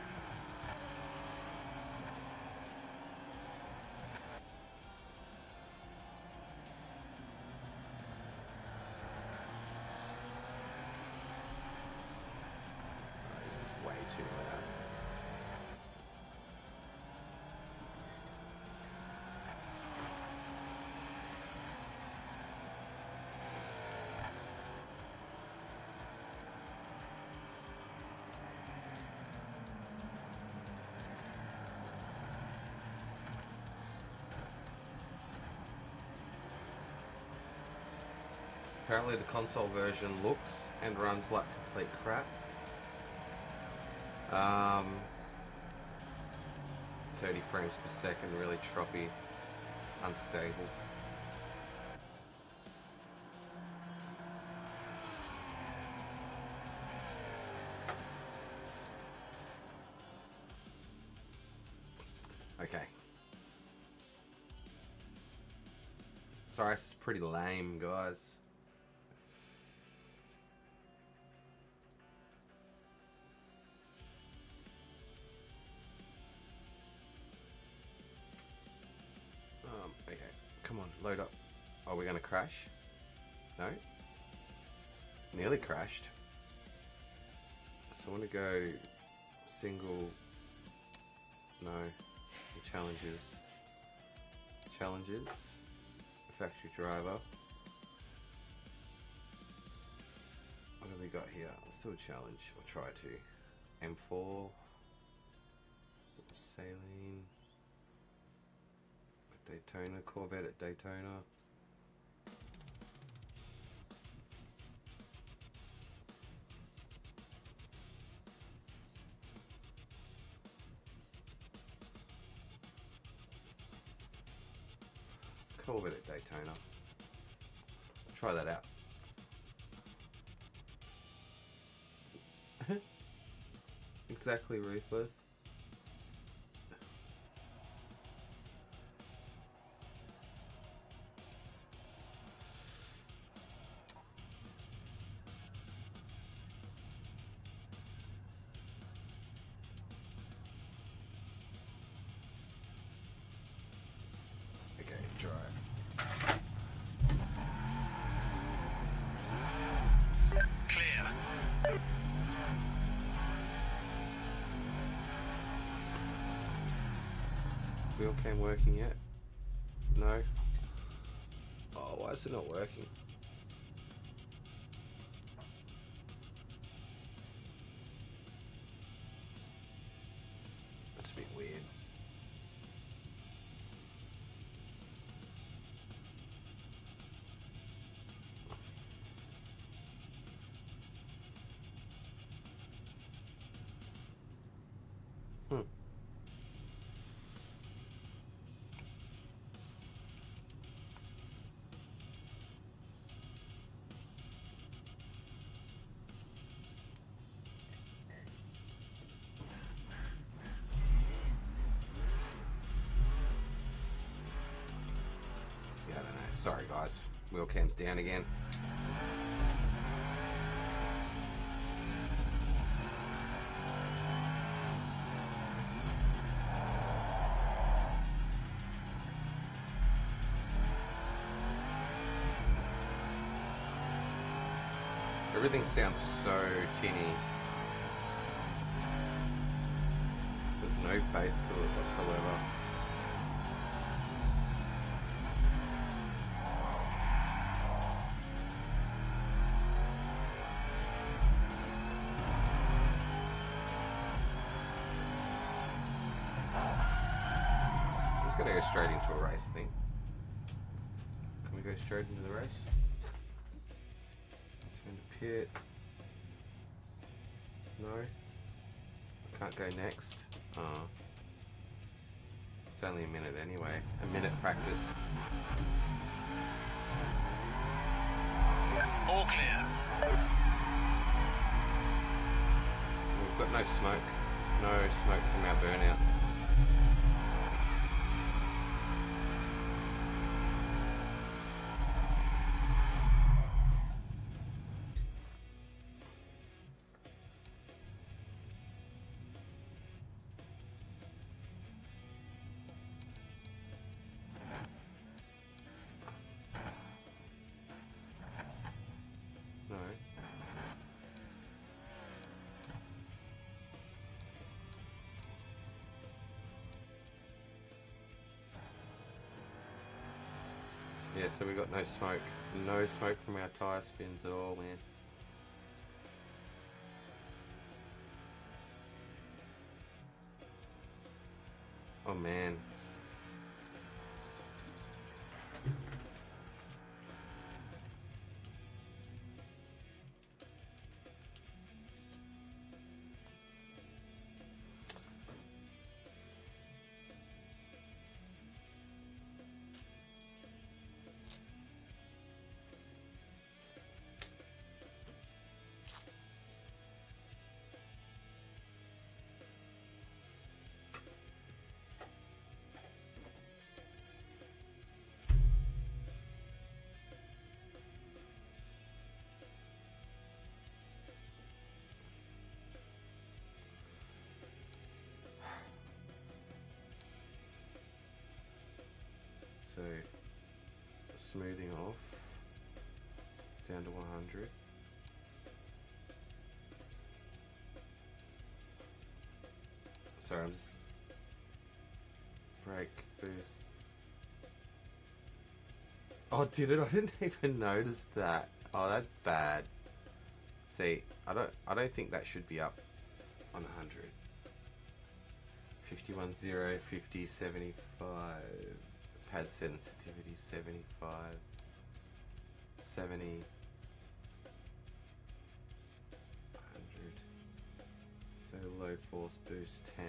Oh, this is way too loud. Apparently the console version looks and runs like complete crap. 30 frames per second, really choppy, unstable. Okay. Sorry, this is pretty lame, guys. Okay, come on, load up. Are we gonna crash? No? Nearly crashed. So I want to go single. No. Challenges. Challenges. Factory driver. What have we got here? Let's do a challenge. I'll try to. M4. Saline. Daytona. Corvette at Daytona. Corvette at Daytona. Try that out. exactly ruthless. Okay, try it. Clear. Wheel cam working yet? No. Oh, why is it not working? That's a bit weird. Hmm. Yeah, I don't know. Sorry, guys. Wheel cam's down again. Everything sounds so tinny. There's no bass to it whatsoever. I'm just gonna go straight into a race, I think. Can we go straight into the race? Turn to pit. No. I can't go next. Oh. It's only a minute anyway. A minute practice. All clear. We've got no smoke. No smoke from our burnout. No. Yeah, so we got no smoke. No smoke from our tyre spins at all, man. Oh man. So, smoothing off, down to 100. Sorry, I'm just, brake, boost. Oh, did it? I didn't even notice that. Oh, that's bad. See, I don't think that should be up on 100. 51, 0, 50, 75. Pad sensitivity, 75. 70. 100. So low force boost 10.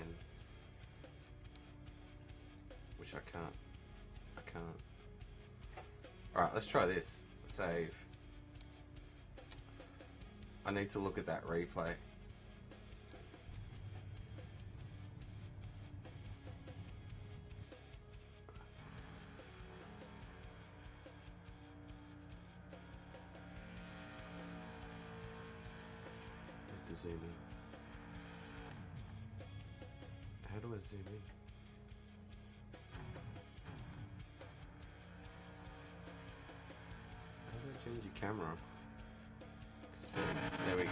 Which I can't. Alright, let's try this. Save. I need to look at that replay. zoom in? How do I zoom in? How do I change your camera? There we go.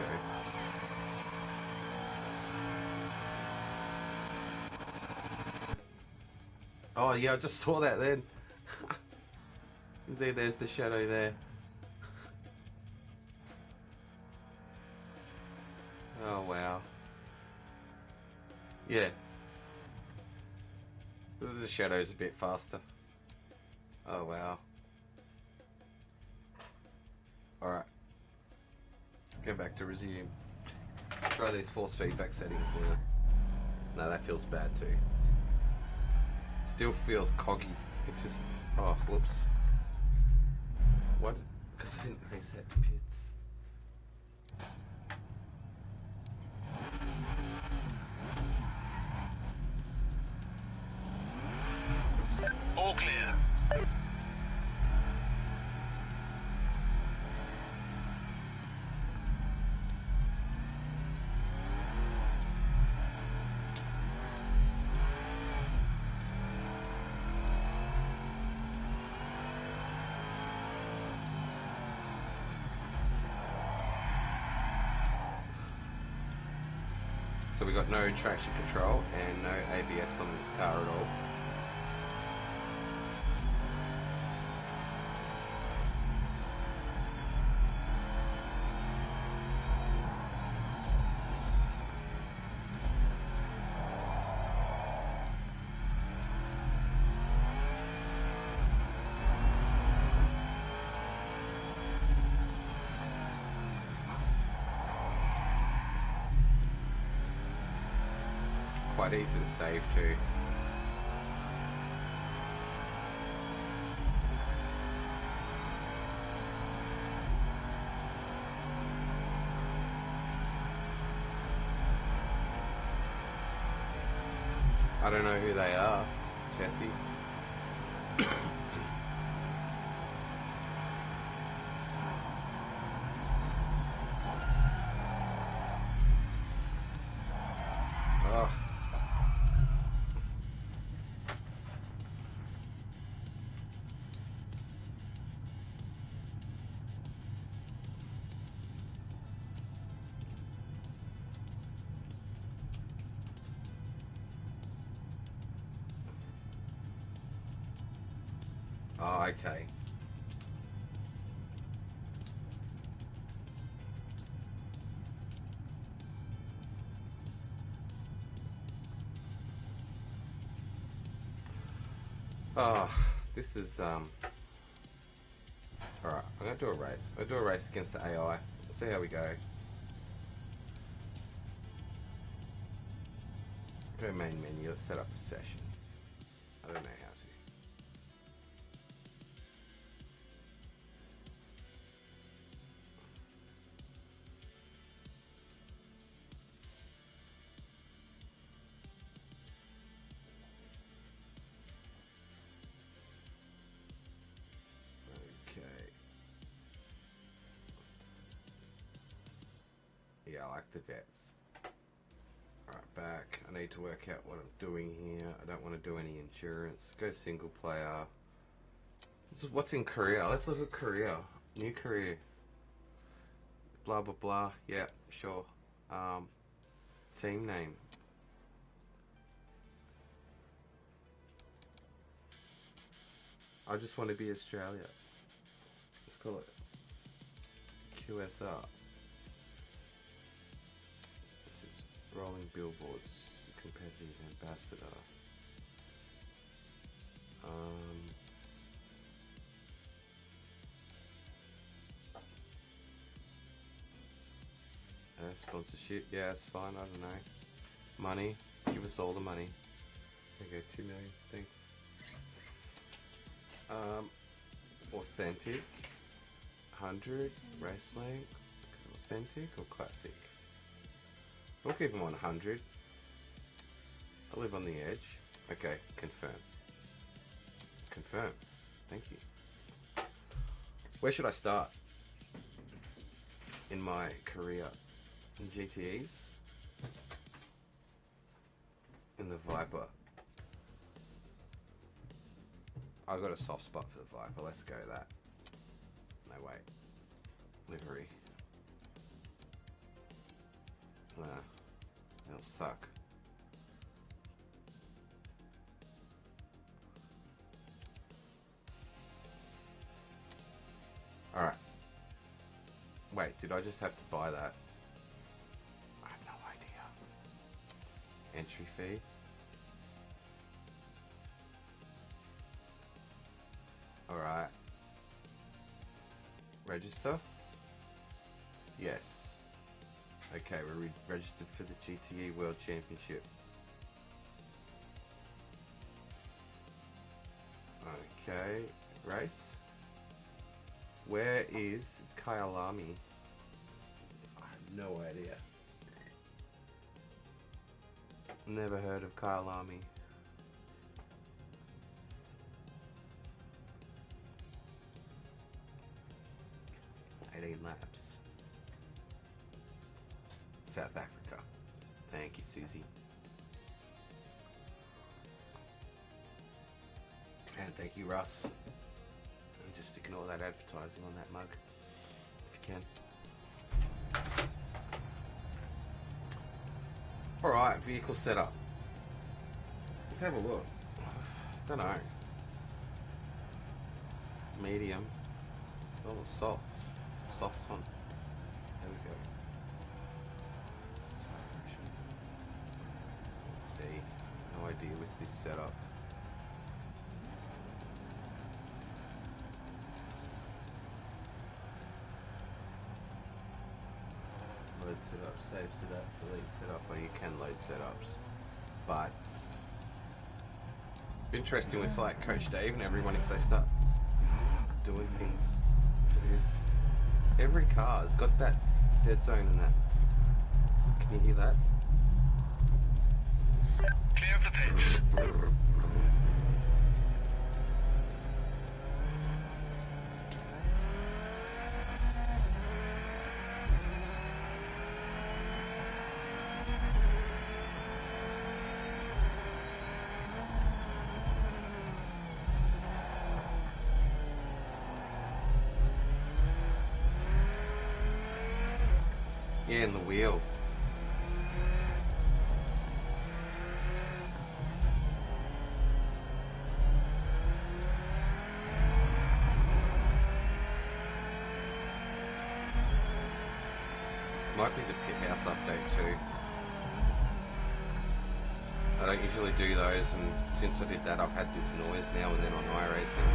Oh yeah, I just saw that then. See, there's the shadow there. Oh wow. Yeah. The shadow's a bit faster. Oh wow. Alright. Go back to resume. Try these force feedback settings now. No, that feels bad too. Still feels coggy. It just... Oh, whoops. What? Because I didn't reset bits. All clear. So we got no traction control and no ABS on this car at all. Quite easy to save too. I don't know who they are, Jesse. Oh. Oh, okay. Oh, this is alright, I'm gonna do a race. I'll do a race against the AI. We'll see how we go. Go main menu, let's set up a session. I don't know how to. Okay. Yeah, I like the vets. Alright, back. I need to work out what I'm doing here. I don't want to do any endurance. Go single player. This is what's in career. Let's look at career. New career. Blah blah blah. Yeah, sure. Team name. I just want to be Australia. Let's call it QSR. This is rolling billboards. Competitive ambassador. Sponsorship. Yeah, it's fine. I don't know. Money. Give us all the money. Okay, 2 million. Thanks. Authentic. 100. Race length. Authentic or classic? We'll keep them on 100. I live on the edge. Okay, confirm. Confirm. Thank you. Where should I start in my career? in GTEs. In the Viper. I got a soft spot for the Viper. Let's go that. No, wait. Livery. Nah. That'll suck. Alright. Wait, did I just have to buy that? I have no idea. Entry fee? Alright. Register? Yes. Okay, we're registered for the GTE World Championship. Okay, race. Where is Kyalami? I have no idea. Never heard of Kyalami. Laps. South Africa. Thank you, Susie. And thank you, Russ. And just ignore that advertising on that mug, if you can. Alright, vehicle setup. Let's have a look. Don't know. Medium. Oh, softs. Softs on. There we go. Let's see. No idea with this setup. Load setup, save setup, delete setup. Well, you can load setups, but interesting with like Coach Dave and everyone if they start doing things for this. Every car's got that dead zone in that. Can you hear that? Clear of the pits. Yeah, and the wheel. Might be the pit house update too. I don't usually do those, and since I did that I've had this noise now and then on iRacing.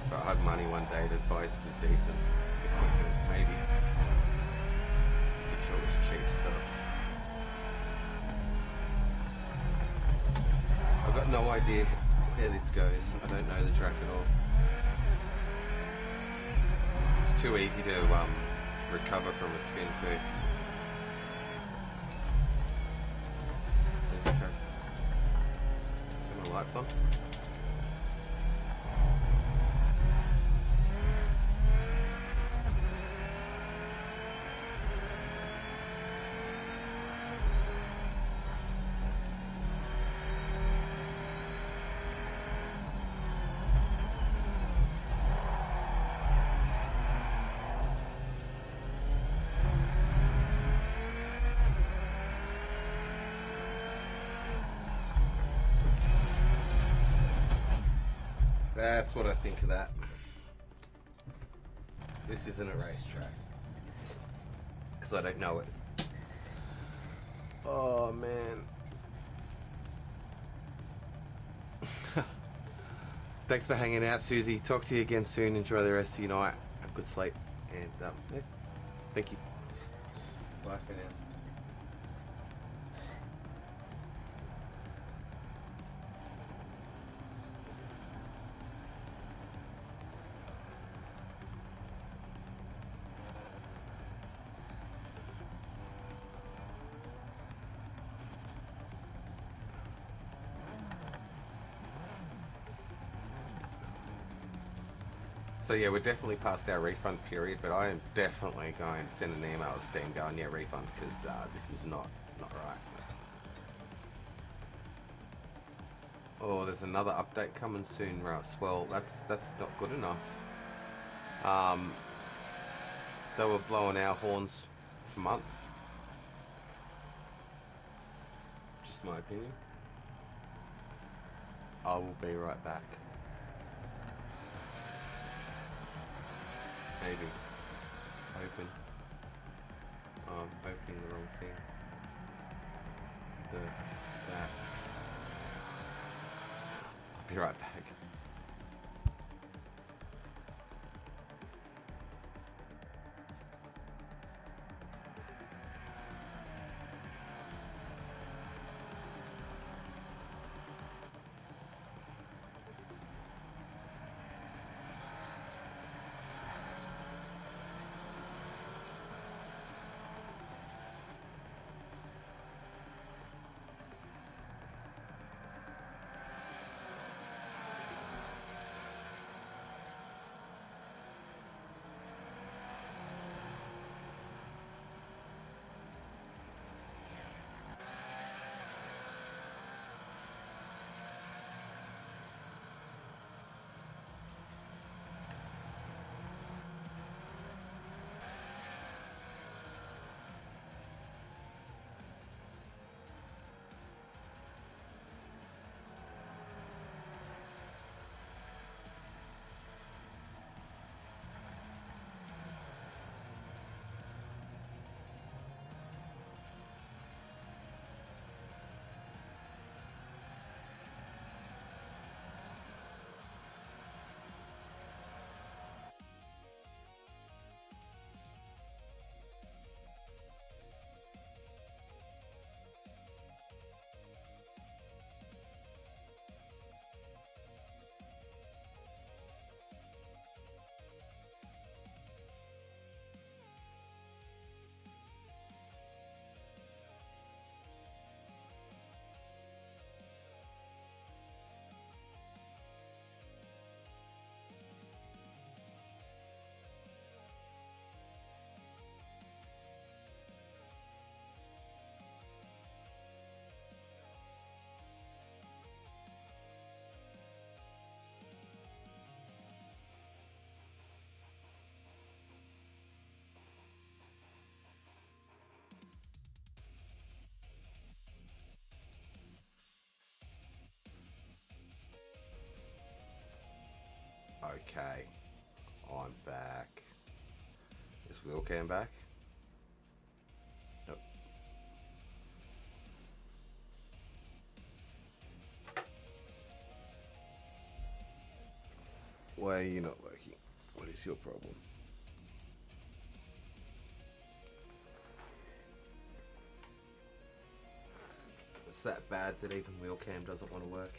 But I have money one day to buy some decent equipment, maybe. Get all this cheap stuff. I've got no idea where this goes. I don't know the track at all. It's too easy to recover from a spin too. There's the track. Turn my lights on. That's what I think of that. This isn't a racetrack. Because I don't know it. Oh, man. Thanks for hanging out, Susie. Talk to you again soon. Enjoy the rest of your night. Have a good sleep. And, yeah. Thank you. Bye for now. So yeah, we're definitely past our refund period, but I am definitely going to send an email to Steam going, yeah, refund, because this is not right. Oh, there's another update coming soon, Russ. Well, that's not good enough. They were blowing our horns for months. Just my opinion. I will be right back. Maybe. Open. I'm opening the wrong thing. That. I'll be right back. Okay, I'm back. Is wheel cam back? Nope. Why are you not working? What is your problem? It's that bad that even wheel cam doesn't want to work.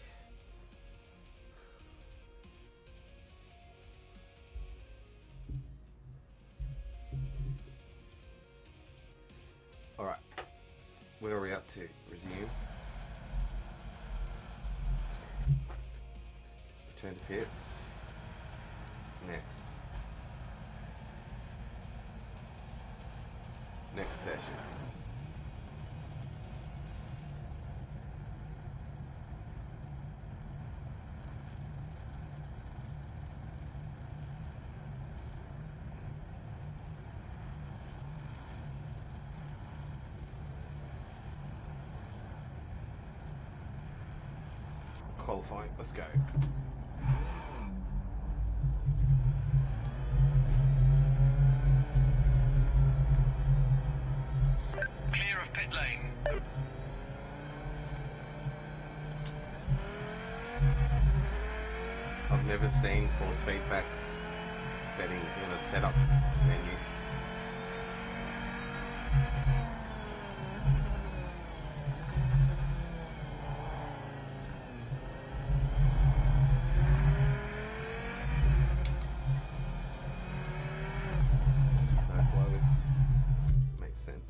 Alright, where are we up to? Resume. Return to pits. Next. Next session. Qualifying, let's go. Clear of pit lane. I've never seen force feedback settings in a setup menu. Makes sense.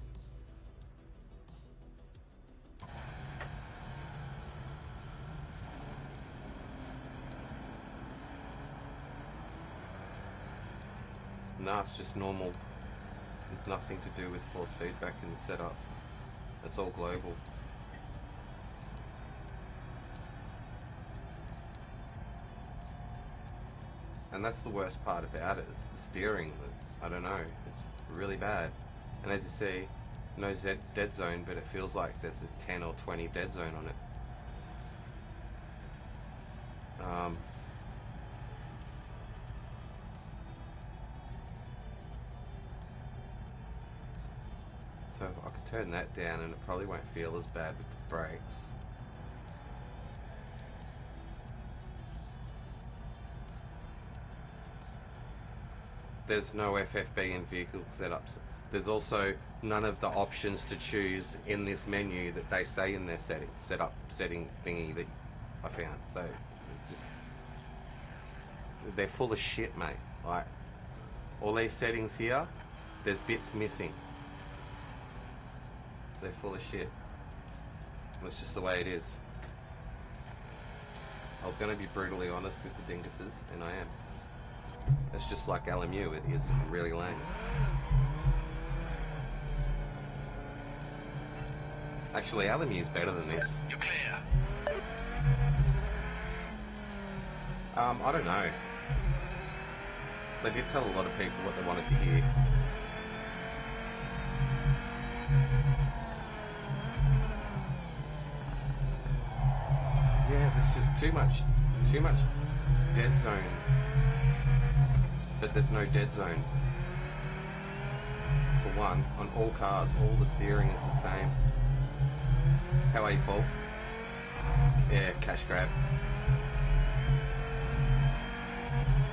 No, it's just normal. There's nothing to do with force feedback in the setup. It's all global. And that's the worst part about it, is the steering. I don't know, it's really bad. And as you see, no dead zone, but it feels like there's a 10 or 20 dead zone on it. So I could turn that down and it probably won't feel as bad with the brakes. There's no FFB in vehicle setups. There's also none of the options to choose in this menu that they say in their setting thingy that I found. So just, they're full of shit, mate. Like, all these settings here, there's bits missing. They're full of shit. That's just the way it is. I was going to be brutally honest with the dinguses, and I am. It's just like LMU, it is really lame. Actually, LMU is better than this. You're clear. I don't know. They did tell a lot of people what they wanted to hear. Yeah, there's just too much dead zone. But there's no dead zone. For one, on all cars, all the steering is the same. How are you, Paul? Yeah, cash grab.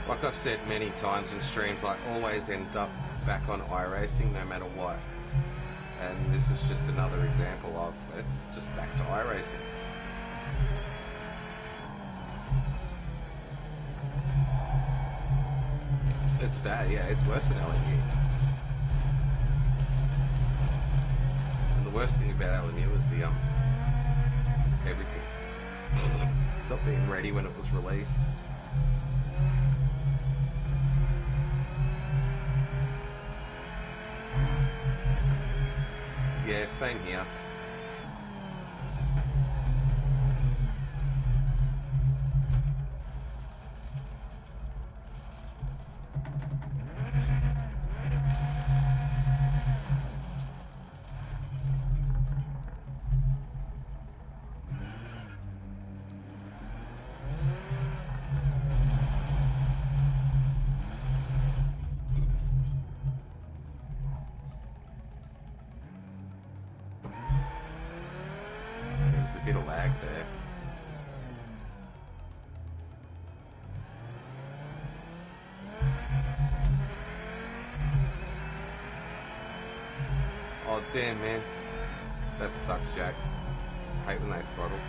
Like I've said many times in streams, I always end up back on iRacing no matter what. And this is just another example of it, just back to iRacing. It's bad, yeah, it's worse than LMU. And the worst thing about LMU is the, everything. Not being ready when it was released. Yeah, same here. There's a bit of lag there. Oh damn, man. That sucks, Jack. I hate when they throttle.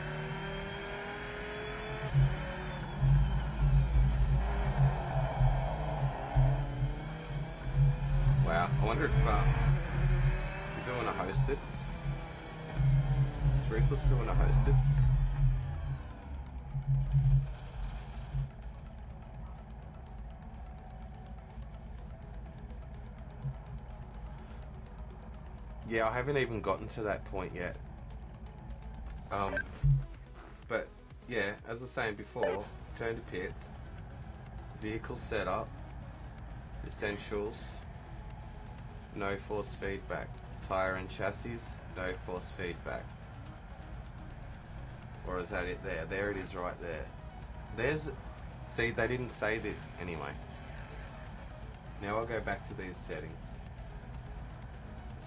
Wow, I wonder if you're doing a hosted. Is Ruthless doing a hosted? Yeah, I haven't even gotten to that point yet. But yeah, as I was saying before, turn to pits, vehicle setup, essentials, no force feedback, tyre and chassis, no force feedback. Or is that it there? There it is right there. See, they didn't say this anyway. Now I'll go back to these settings.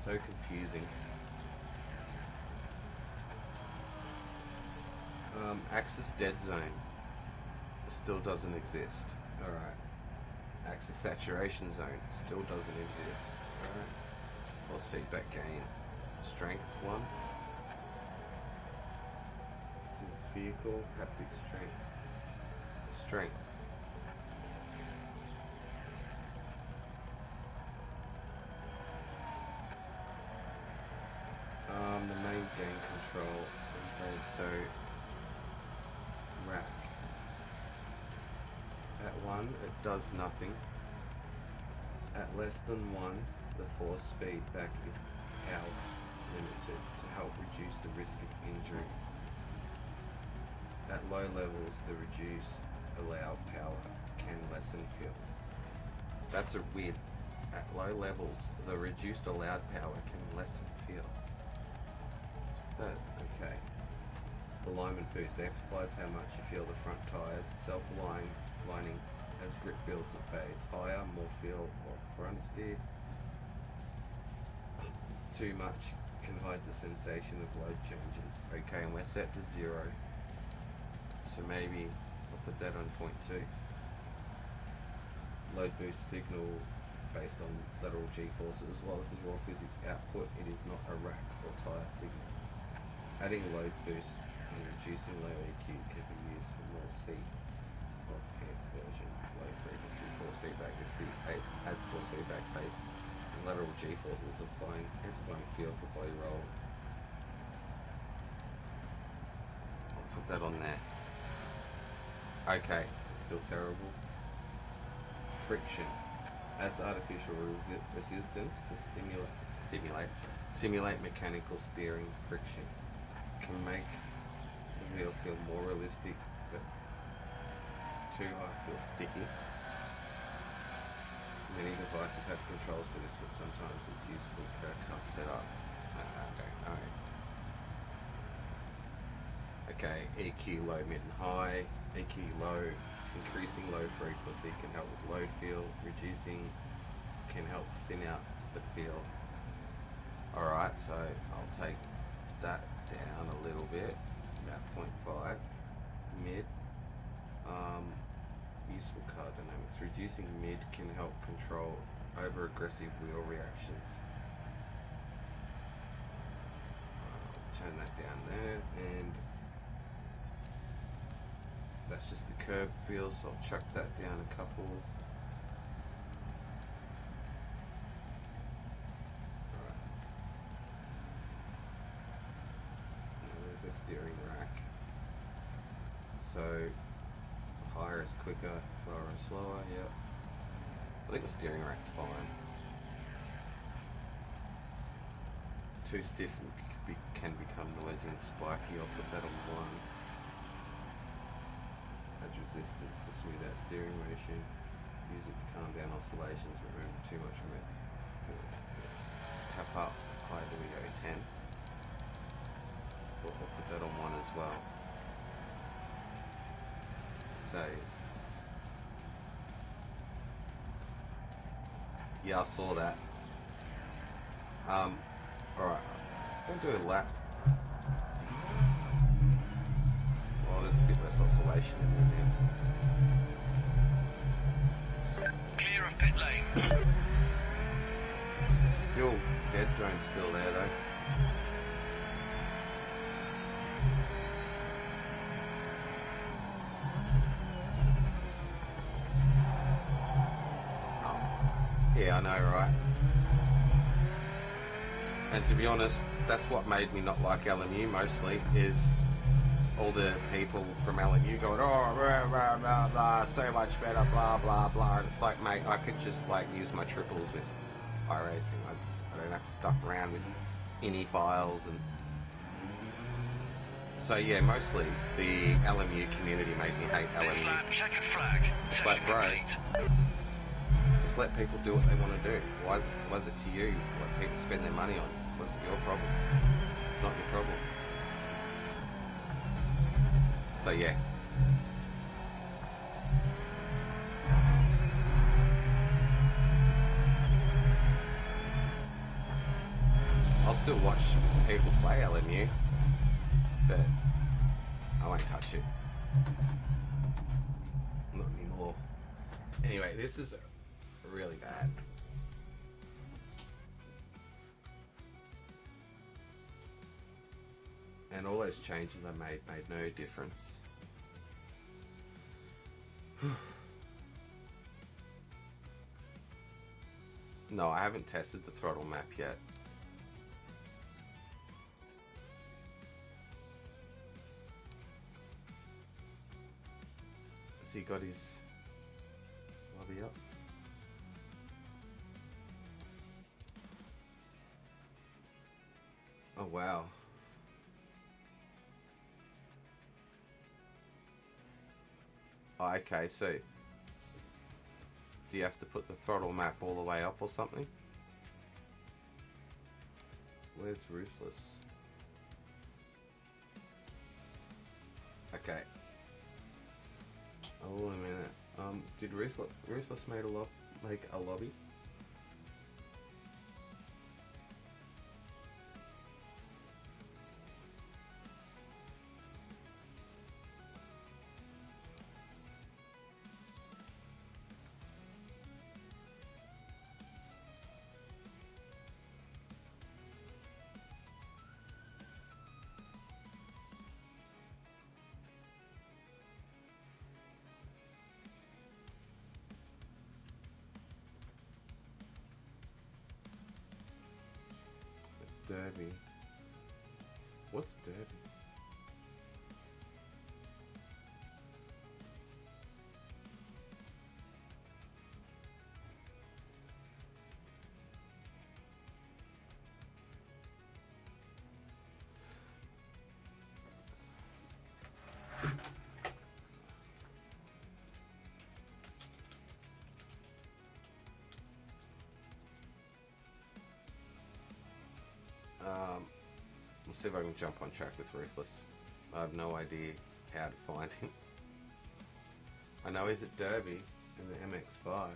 So confusing. Axis dead zone still doesn't exist. Alright. Axis saturation zone still doesn't exist. Alright. Force feedback gain. Strength 1. This is vehicle, haptic strength. Strength. The main gain control. Okay, so rack. At 1, it does nothing. At less than 1, the force feedback is power limited to help reduce the risk of injury. At low levels, the reduced allowed power can lessen feel. That's a weird. At low levels, the reduced allowed power can lessen feel. Okay. Alignment boost amplifies how much you feel the front tires. Self-aligning as grip builds it fades higher, more feel for understeer. Too much can hide the sensation of load changes. Okay, and we're set to 0. So maybe I'll put that on 0.2. Load boost signal based on lateral G-forces as well as the raw physics output. It is not a rack or tire signal. Adding load boost and reducing low EQ can be used for more C or enhanced version. Low frequency force feedback is C8 adds force feedback based on lateral G-forces, amplifying feel for body roll. I'll put that on there. Okay, still terrible. Friction adds artificial resistance to simulate mechanical steering. Friction can make the wheel feel more realistic, but too high feels sticky. Many devices have controls for this, but sometimes it's useful per cut setup. Okay, EQ low, mid and high. EQ low, increasing low frequency can help with load feel. Reducing can help thin out the feel. Alright, so I'll take that down a little bit, about 0.5. Mid, useful car dynamics. Reducing mid can help control over aggressive wheel reactions. Turn that down there, and that's just the curb feel, so I'll chuck that down a couple. Alright. Now there's a steering rack. So higher is quicker, lower is slower, yep. I think the steering rack's fine. Too stiff can become noisy and spiky. I'll put that on 1. Adds resistance to smooth out steering motion. Use it to calm down oscillations, remove too much from it. Tap up, high video 10. I'll put that on 1 as well. Save. Yeah, I saw that. Alright, I'm going to do a lap. Oh, there's a bit less oscillation in there now. Clear of pit lane. Still, dead zone still there though. Yeah, I know, right? And to be honest, that's what made me not like LMU mostly, is all the people from LMU going, oh, blah, blah, blah, blah, so much better, blah, blah, blah. And it's like, mate, I could just like use my triples with iRacing. I don't have to stuff around with INI files. And so yeah, mostly the LMU community made me hate LMU. Lap, checkered flag. It's like, bro, just let people do what they want to do. Why is it to you what people spend their money on? What's it your problem? It's not your problem. So yeah. I'll still watch people play LMU, but I won't touch it. Not anymore. Anyway, this is really bad. And all those changes I made no difference. No, I haven't tested the throttle map yet. Has he got his lobby up? Oh, okay, so do you have to put the throttle map all the way up or something? Where's Ruthless? Okay. Oh, a minute. Did Ruthless make a lobby? Derby. What's Derby? Let's see if I can jump on track with Ruthless. I have no idea how to find him. I know he's at Derby in the MX-5.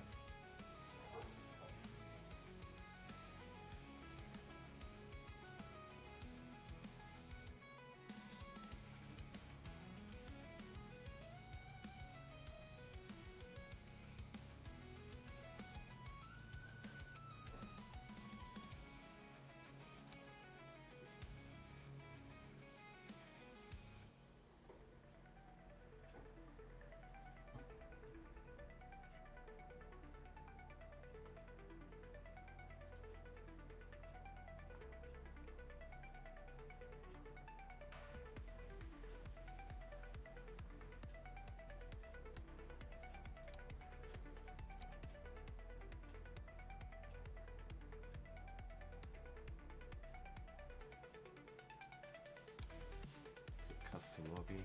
Custom lobby.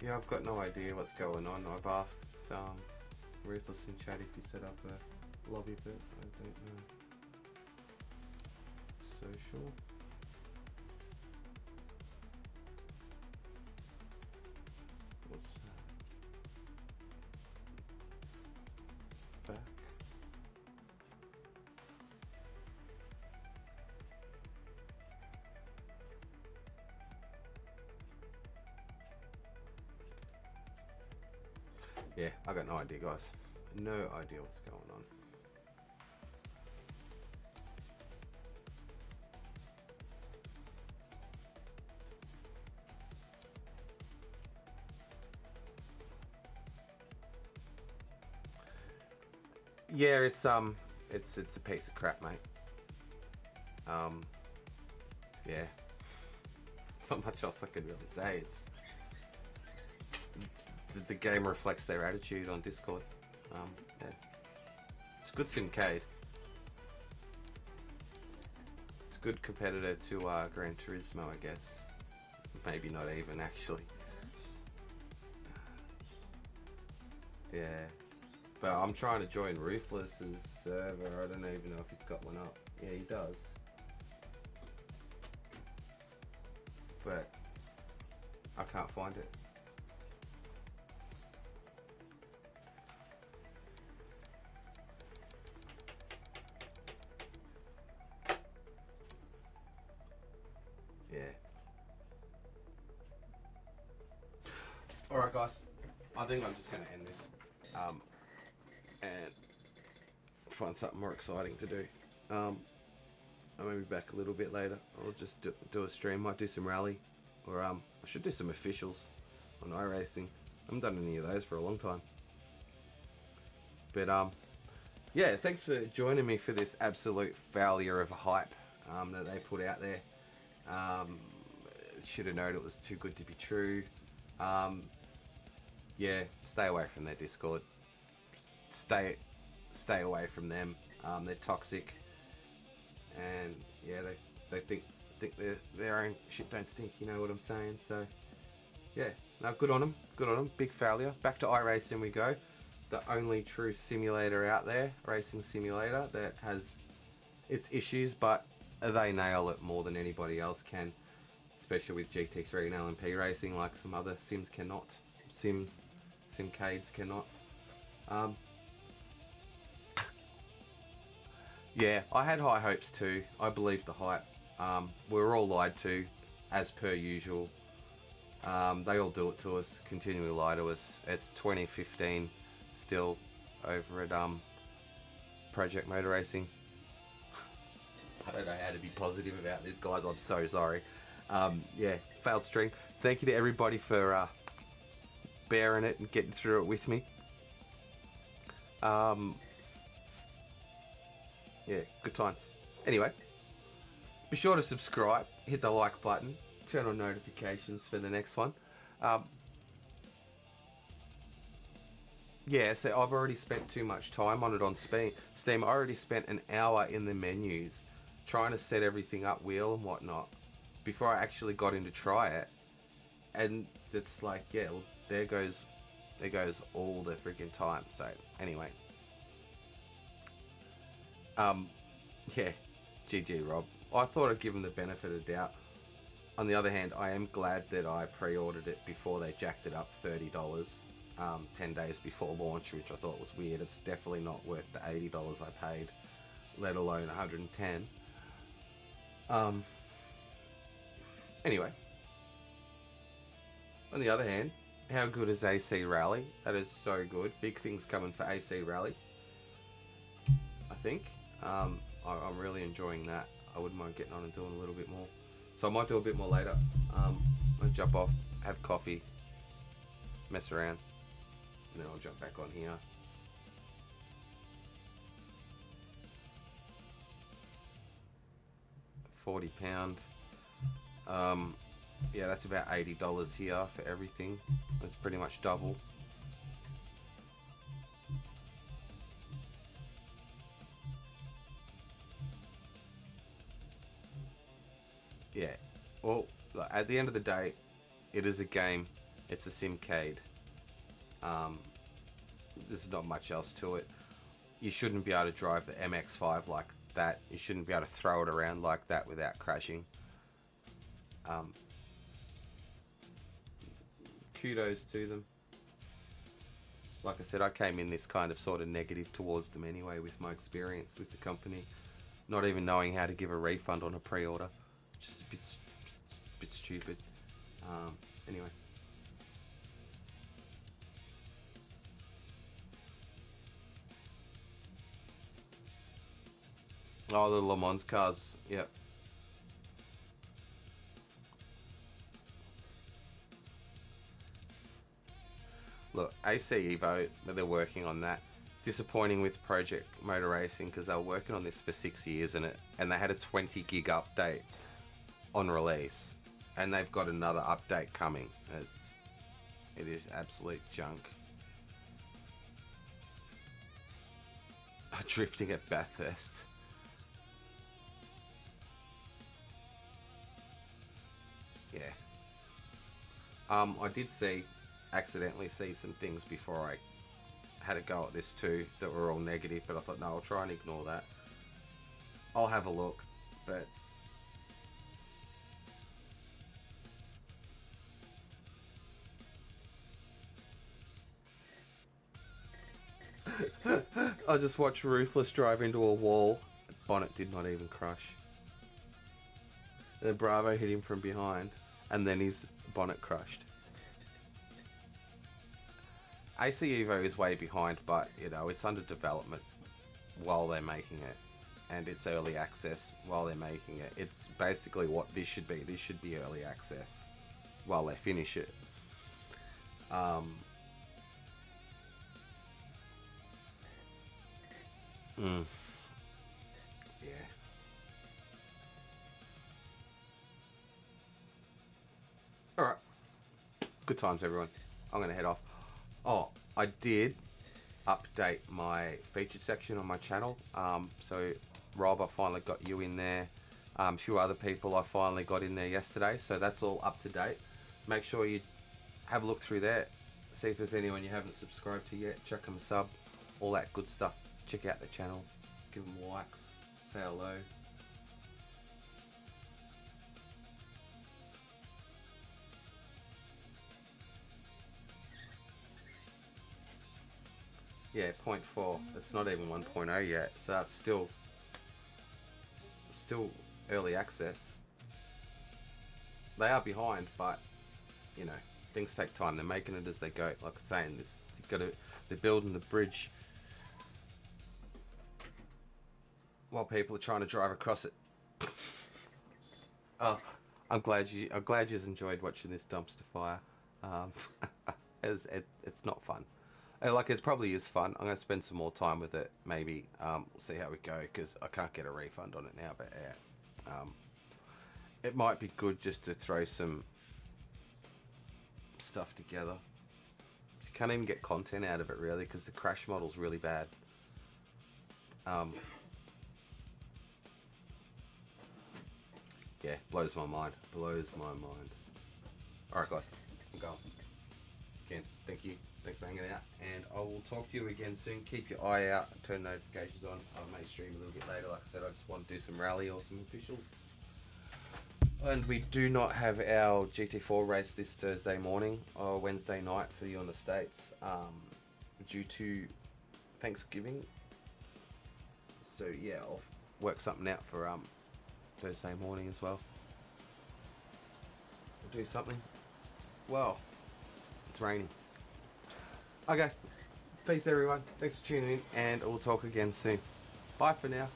Yeah, I've got no idea what's going on. I've asked Ruthless in chat if he set up a lobby, but I don't know. Social. What's that? Back. Yeah, I got no idea, guys. No idea what's going on. Yeah, it's a piece of crap, mate. Yeah. Not much else I can really say. The game reflects their attitude on Discord. Yeah. It's a good Simcade. It's a good competitor to Gran Turismo, I guess. Maybe not even, actually. Yeah. But I'm trying to join Ruthless's server. I don't even know if he's got one up. Yeah, he does. But I can't find it. Yeah. Alright, guys. I think I'm just going to end this. And find something more exciting to do. I may be back a little bit later. I'll just do a stream. Might do some rally. Or I should do some officials on iRacing. I haven't done any of those for a long time. But yeah, thanks for joining me for this absolute failure of a hype that they put out there. Should have known it was too good to be true. Yeah, stay away from their Discord. Stay away from them. They're toxic, and yeah, they think their own shit don't stink. You know what I'm saying? So yeah, no, good on them. Good on them. Big failure. Back to iRacing we go. The only true simulator out there, racing simulator, that has its issues, but they nail it more than anybody else can, especially with GT3 and LMP racing, like some other sims cannot. Simcades cannot. Yeah, I had high hopes too. I believed the hype. We were all lied to, as per usual. They all do it to us, continually lie to us. It's 2015 still over at Project Motor Racing. I don't know how to be positive about this, guys. I'm so sorry. Yeah, failed stream. Thank you to everybody for bearing it and getting through it with me. Yeah, good times. Anyway, be sure to subscribe, hit the like button, turn on notifications for the next one. Yeah, so I've already spent too much time on it on Steam. I already spent an hour in the menus trying to set everything up, wheel and whatnot, before I actually got in to try it. And it's like, yeah, well, there goes all the freaking time. So anyway, yeah, GG Rob. I thought I'd give him the benefit of the doubt. On the other hand, I am glad that I pre-ordered it before they jacked it up $30, 10 days before launch, which I thought was weird. It's definitely not worth the $80 I paid, let alone 110. Anyway, on the other hand, how good is AC Rally? That is so good. Big things coming for AC Rally, I think. I'm really enjoying that. I wouldn't mind getting on and doing a little bit more. So I might do a bit more later. I'll jump off, have coffee, mess around, and then I'll jump back on here. £40. Yeah, that's about $80 here for everything. That's pretty much double. Yeah. Well, at the end of the day, it is a game. It's a simcade. There's not much else to it. You shouldn't be able to drive the MX-5 like that. You shouldn't be able to throw it around like that without crashing. Kudos to them. Like I said, I came in this kind of sort of negative towards them anyway with my experience with the company. Not even knowing how to give a refund on a pre-order. Which is a bit stupid. Anyway. Oh, the Le Mans cars. Yep. Look, AC Evo, they're working on that. Disappointing with Project Motor Racing because they were working on this for 6 years and they had a 20 gig update on release, and they've got another update coming. It is absolute junk. Drifting at Bathurst. Yeah. I did accidentally see some things before I had a go at this too that were all negative, but I thought, no, I'll try and ignore that. I'll have a look, but I just watched Ruthless drive into a wall. Bonnet did not even crush. The Bravo hit him from behind, and then his bonnet crushed. AC Evo is way behind, but you know it's under development while they're making it, and it's early access while they're making it. It's basically what this should be. This should be early access while they finish it. Yeah. All right. Good times, everyone. I'm going to head off. Oh, I did update my featured section on my channel. So, Rob, I finally got you in there. A few other people I finally got in there yesterday. So that's all up to date. Make sure you have a look through there. See if there's anyone you haven't subscribed to yet. Check them a sub. All that good stuff. Check out the channel. Give them likes. Say hello. Yeah, 0.4. It's not even 1.0 yet, so that's still early access. They are behind, but you know, things take time. They're making it as they go. Like I'm saying, they're building the bridge while people are trying to drive across it. Oh, I'm glad you enjoyed watching this dumpster fire. Um, it's not fun. Like, it probably is fun. I'm gonna spend some more time with it. Maybe we'll see how we go, because I can't get a refund on it now. But yeah, it might be good just to throw some stuff together. You can't even get content out of it really, because the crash model's really bad. Yeah, blows my mind. Blows my mind. Alright guys, I'm going. Again, thank you. Thanks for hanging out. And I will talk to you again soon. Keep your eye out. Turn notifications on. I may stream a little bit later. Like I said, I just want to do some rally or some officials. And we do not have our GT4 race this Thursday morning or Wednesday night for you on the States, due to Thanksgiving. So yeah, I'll work something out for Thursday morning as well. We'll do something. Well, it's raining. Okay, peace everyone. Thanks for tuning in, and we'll talk again soon. Bye for now.